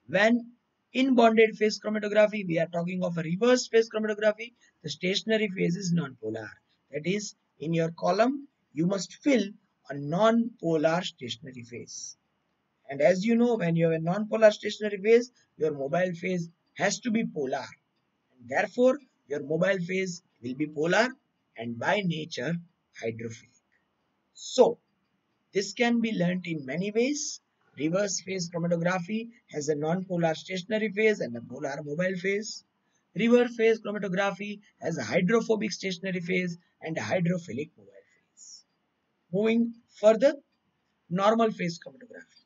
when in bonded phase chromatography we are talking of a reverse phase chromatography, the stationary phase is non-polar. That is, in your column you must fill a non-polar stationary phase. And as you know, when you have a non-polar stationary phase, your mobile phase has to be polar. And therefore, your mobile phase will be polar and by nature hydrophilic. So, this can be learnt in many ways. Reverse phase chromatography has a non-polar stationary phase and a polar mobile phase. Reverse phase chromatography has a hydrophobic stationary phase and a hydrophilic mobile phase. Moving further, normal phase chromatography.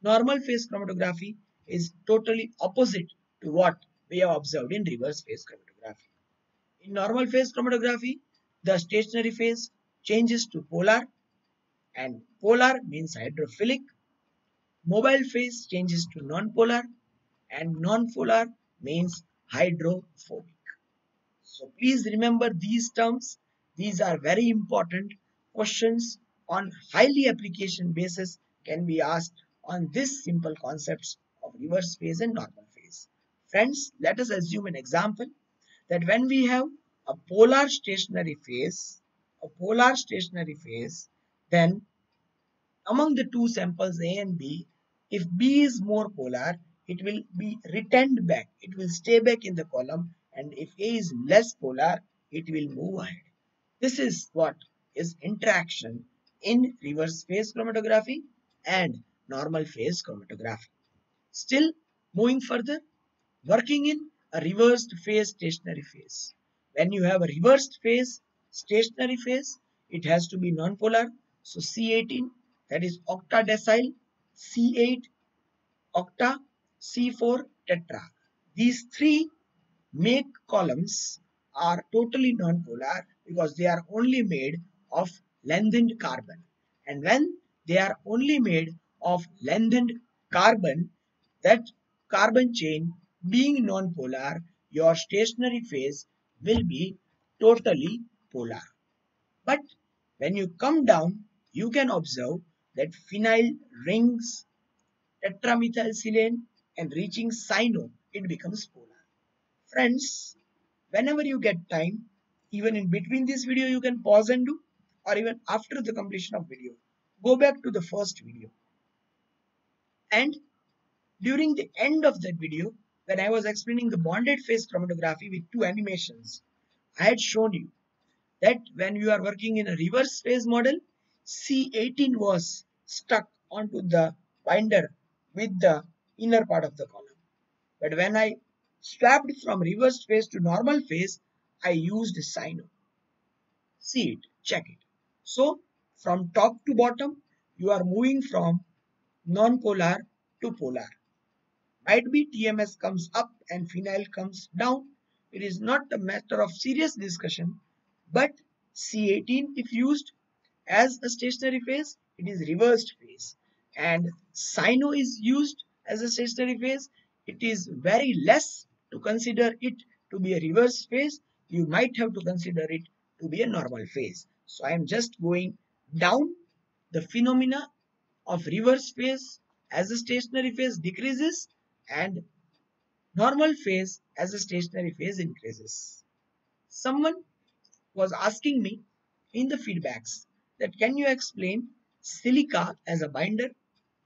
Normal phase chromatography is totally opposite to what we have observed in reverse phase chromatography. In normal phase chromatography, the stationary phase changes to polar, and polar means hydrophilic. Mobile phase changes to nonpolar, and nonpolar means hydrophobic. So please remember these terms. These are very important questions on highly application basis can be asked on this simple concepts of reverse phase and normal phase. Friends, let us assume an example that when we have a polar stationary phase, then among the two samples A and B, if B is more polar, it will be returned back. It will stay back in the column, and if A is less polar, it will move ahead. This is what is interaction in reverse phase chromatography and normal phase chromatography. Still moving further, working in a reversed phase stationary phase. When you have a reversed phase stationary phase, it has to be nonpolar. So C18, that is octadecyl, C8 octa, C4 tetra. These three make columns are totally nonpolar because they are only made of lengthened carbon. And when they are only made of lengthened carbon, that carbon chain being nonpolar, your stationary phase will be totally polar. But when you come down, you can observe that phenyl rings tetramethylsilane and reaching cyano, it becomes polar. Friends, whenever you get time, even in between this video, you can pause and do, or even after the completion of video, go back to the first video. And during the end of that video, when I was explaining the bonded phase chromatography with two animations, I had shown you that when you are working in a reverse phase model, C18 was stuck onto the binder with the inner part of the column. But when I swapped from reverse phase to normal phase, I used cyano. See it, check it. So from top to bottom, you are moving from non-polar to polar. Might be TMS comes up and phenyl comes down. It is not a matter of serious discussion, but C18 if used as a stationary phase, it is reversed phase, and cyano is used as a stationary phase, it is very less to consider it to be a reverse phase. You might have to consider it to be a normal phase. So I am just going down. The phenomena of reverse phase as a stationary phase decreases, and normal phase as a stationary phase increases. Someone was asking me in the feedbacks that can you explain silica as a binder?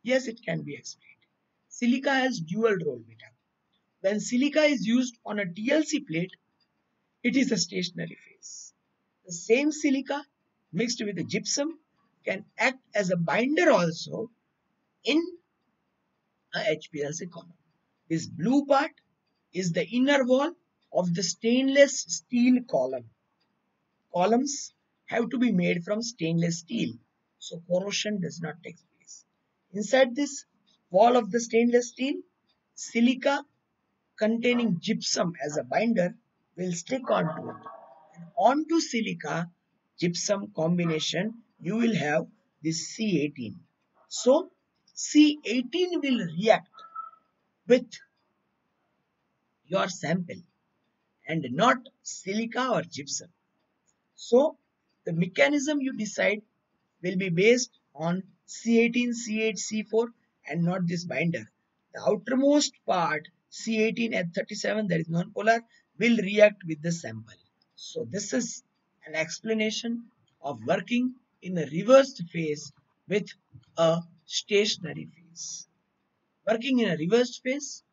Yes, it can be explained. Silica has dual role beta. When silica is used on a TLC plate, it is a stationary phase. The same silica mixed with a gypsum can act as a binder also in a HPLC column. This blue part is the inner wall of the stainless steel column. Columns have to be made from stainless steel, so corrosion does not take place. Inside this wall of the stainless steel, silica containing gypsum as a binder will stick onto it. And onto silica gypsum combination, you will have this C18. So C18 will react with your sample and not silica or gypsum. So the mechanism you decide will be based on C18, C8, C4 and not this binder. The outermost part C18 at 37 that is non-polar will react with the sample. So this is an explanation of working in a reversed phase with a stationary phase. Working in a reversed phase,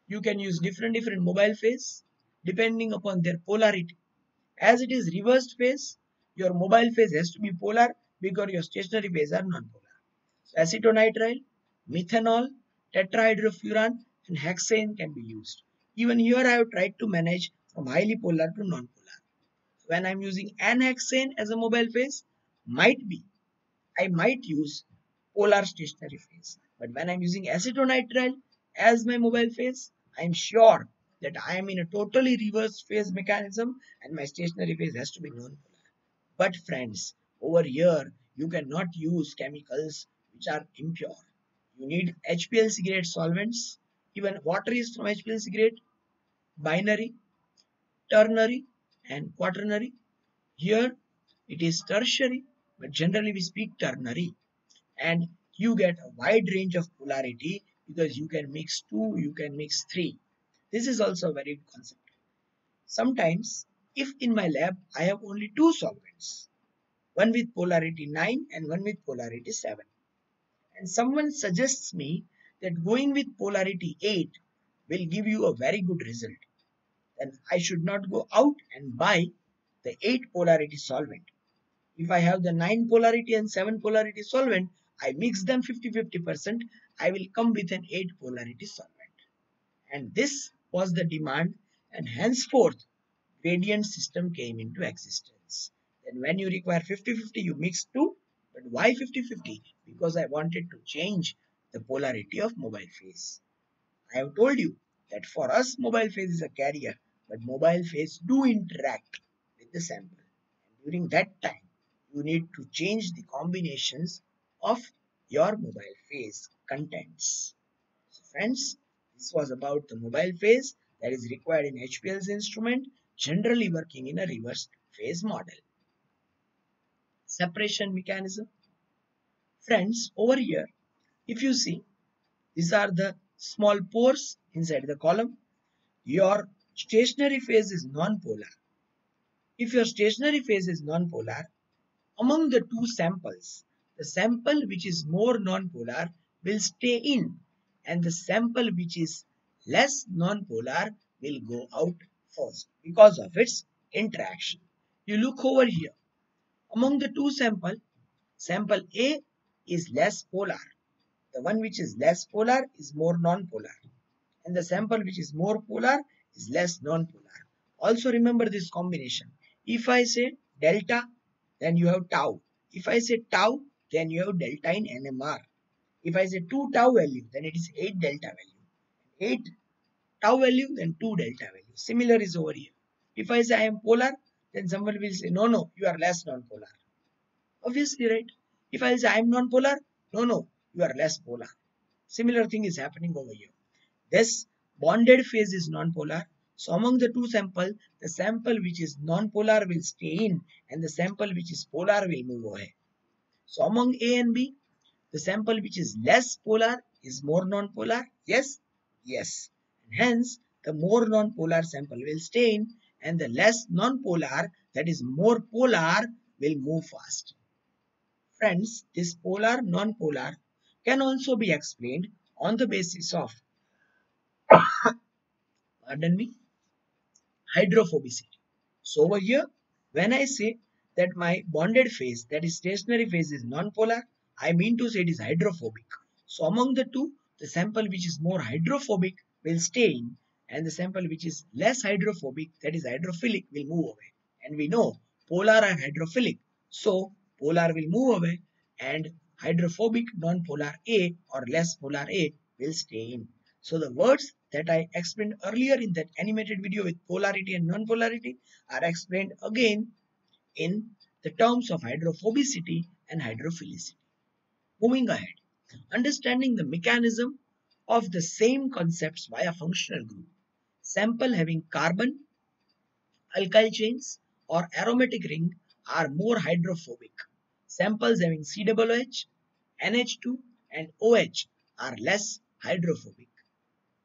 you can use different mobile phase depending upon their polarity. As it is reversed phase, your mobile phase has to be polar because your stationary phase are non-polar. So acetonitrile, methanol, tetrahydrofuran and hexane can be used. Even here I have tried to manage from highly polar to non-polar. When I'm using N-hexane as a mobile phase, I might use polar stationary phase. But when I'm using acetonitrile as my mobile phase, I'm sure that I am in a totally reverse phase mechanism and my stationary phase has to be non-polar. But friends, over here you cannot use chemicals which are impure. You need HPLC grade solvents. Even water is from HPLC grade, binary, ternary and quaternary. Here it is tertiary, but generally we speak ternary. And you get a wide range of polarity because you can mix 2, you can mix 3. This is also a very good concept. Sometimes, if in my lab I have only 2 solvents, one with polarity 9 and one with polarity 7, and someone suggests me that going with polarity 8 will give you a very good result, then I should not go out and buy the 8 polarity solvent. If I have the 9 polarity and 7 polarity solvent, I mix them 50-50%, I will come with an 8 polarity solvent. And this was the demand, and henceforth gradient system came into existence. Then when you require 50-50, you mix 2. But why 50-50? Because I wanted to change the polarity of mobile phase. I have told you that for us mobile phase is a carrier, but mobile phase do interact with the sample. And during that time, you need to change the combinations of your mobile phase contents. So friends, this was about the mobile phase that is required in HPLC instrument, generally working in a reverse phase model. Separation mechanism. Friends, over here, if you see, these are the small pores inside the column. Your stationary phase is non-polar. If your stationary phase is non-polar, among the two samples, the sample which is more non-polar will stay in and the sample which is less non-polar will go out first because of its interaction. You look over here. Among the two samples, sample A is less polar. The one which is less polar is more non-polar. And the sample which is more polar is less non-polar. Also remember this combination. If I say delta, then you have tau. If I say tau, then you have delta in NMR. If I say 2 tau value, then it is 8 delta value. 8 tau value, then 2 delta value. Similar is over here. If I say I am polar, then someone will say, no, you are less non-polar. Obviously, right? If I say I am non-polar, no, you are less polar. Similar thing is happening over here. This bonded phase is non-polar. So among the two samples, the sample which is non-polar will stay in and the sample which is polar will move away. So among A and B, the sample which is less polar is more non-polar. Yes. And hence, the more non-polar sample will stay in and the less non-polar, that is more polar, will move fast. Friends, this polar non-polar can also be explained on the basis of hydrophobicity. So over here, when I say that my bonded phase, that is stationary phase, is non-polar, I mean to say it is hydrophobic. So among the two, the sample which is more hydrophobic will stay in and the sample which is less hydrophobic, that is hydrophilic, will move away. And we know polar are hydrophilic. So polar will move away and hydrophobic non-polar A or less polar A will stay in. So the words that I explained earlier in that animated video with polarity and non-polarity are explained again in the terms of hydrophobicity and hydrophilicity. Moving ahead, understanding the mechanism of the same concepts via functional group. Sample having carbon, alkyl chains or aromatic ring are more hydrophobic. Samples having COOH, NH2 and OH are less hydrophobic.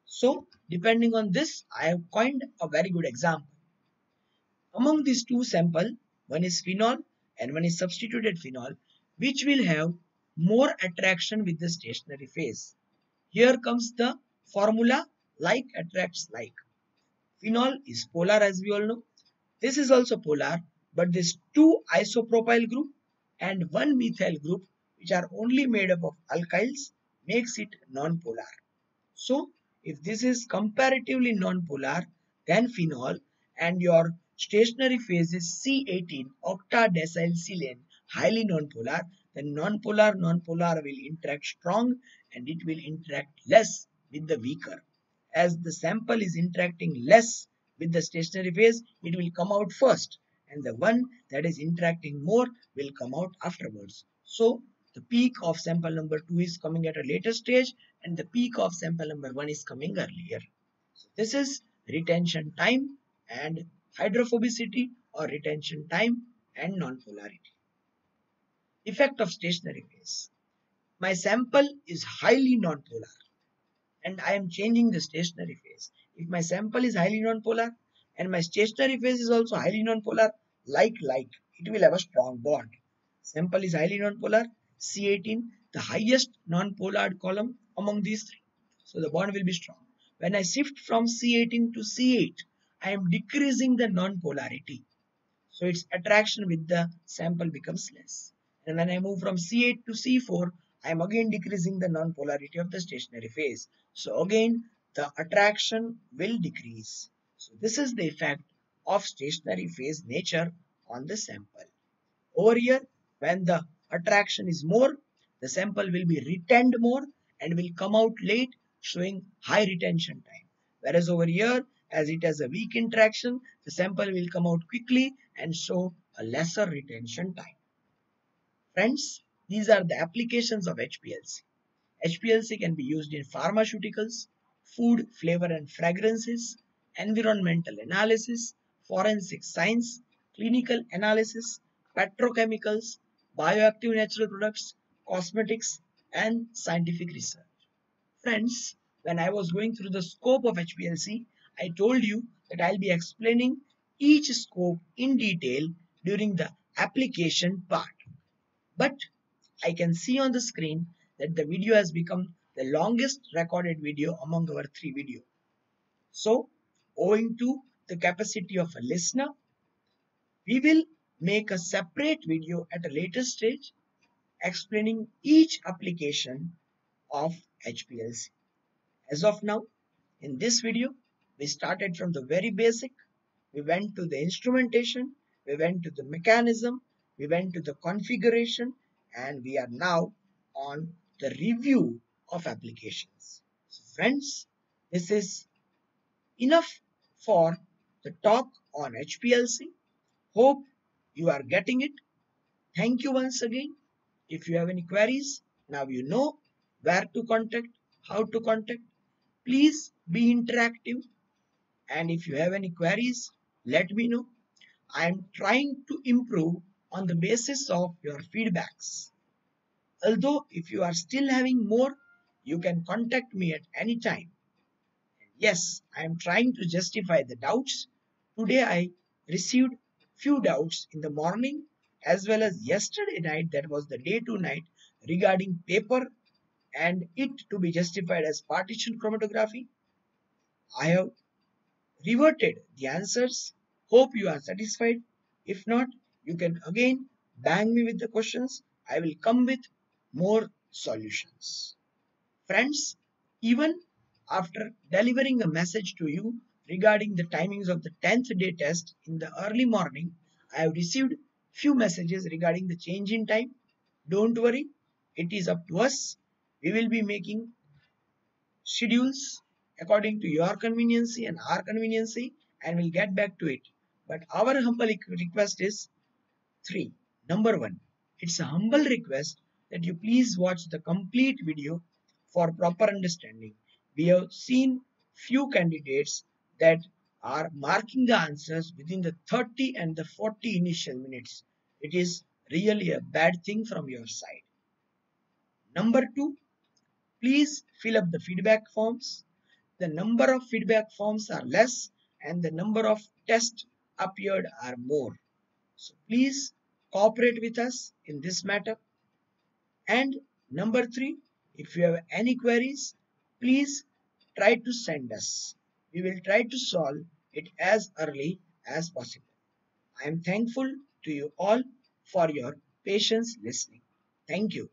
So, depending on this, I have coined a very good example. Among these two samples, one is phenol and one is substituted phenol, which will have more attraction with the stationary phase. Here comes the formula like attracts like. Phenol is polar as we all know. This is also polar, but this two isopropyl group and one methyl group, which are only made up of alkyls, makes it non-polar. So, If this is comparatively non-polar than phenol and your stationary phase is C18 octadecylsilane, highly non-polar, then non-polar will interact strong and it will interact less with the weaker. As the sample is interacting less with the stationary phase, it will come out first, and the one that is interacting more will come out afterwards. So the peak of sample number 2 is coming at a later stage and the peak of sample number 1 is coming earlier. So this is retention time and hydrophobicity or retention time and non-polarity. Effect of stationary phase. My sample is highly non-polar and I am changing the stationary phase. If my sample is highly non-polar and my stationary phase is also highly non-polar, like, it will have a strong bond. Sample is highly non-polar, C18, the highest non-polar column among these three. So the bond will be strong. When I shift from C18 to C8, I am decreasing the non-polarity. So its attraction with the sample becomes less. And when I move from C8 to C4, I am again decreasing the non-polarity of the stationary phase. So again, the attraction will decrease. So this is the effect of stationary phase nature on the sample. Over here, when the attraction is more, the sample will be retained more and will come out late, showing high retention time. Whereas over here, as it has a weak interaction, the sample will come out quickly and show a lesser retention time. Friends, these are the applications of HPLC. HPLC can be used in pharmaceuticals, food, flavor and fragrances, environmental analysis, forensic science, clinical analysis, petrochemicals, bioactive natural products, cosmetics, and scientific research. Friends, when I was going through the scope of HPLC, I told you that I'll be explaining each scope in detail during the application part. But I can see on the screen that the video has become the longest recorded video among our 3 videos. So, owing to the capacity of a listener, we will make a separate video at a later stage explaining each application of HPLC. As of now, in this video, we started from the very basic, we went to the instrumentation, we went to the mechanism, we went to the configuration, and we are now on the review of applications. So friends, this is enough for the talk on HPLC. Hope you are getting it. Thank you once again. If you have any queries, now you know where to contact, how to contact. Please be interactive, and if you have any queries, let me know. I am trying to improve on the basis of your feedbacks. Although if you are still having more, you can contact me at any time. Yes, I am trying to justify the doubts. Today I received few doubts in the morning as well as yesterday night, that was the day to night, regarding paper and it to be justified as partition chromatography. I have reverted the answers. Hope you are satisfied. If not, you can again bang me with the questions. I will come with more solutions. Friends, even after delivering a message to you regarding the timings of the 10th day test in the early morning, I have received few messages regarding the change in time. Don't worry, it is up to us. We will be making schedules according to your conveniency and our conveniency, and we'll get back to it. But our humble request is 3. Number 1, it's a humble request that you please watch the complete video for proper understanding. We have seen few candidates that are marking the answers within the 30 and the 40 initial minutes. It is really a bad thing from your side. Number 2, please fill up the feedback forms. The number of feedback forms are less and the number of tests appeared are more. So please cooperate with us in this matter. And number 3, if you have any queries, please try to send us. We will try to solve it as early as possible. I am thankful to you all for your patience listening. Thank you.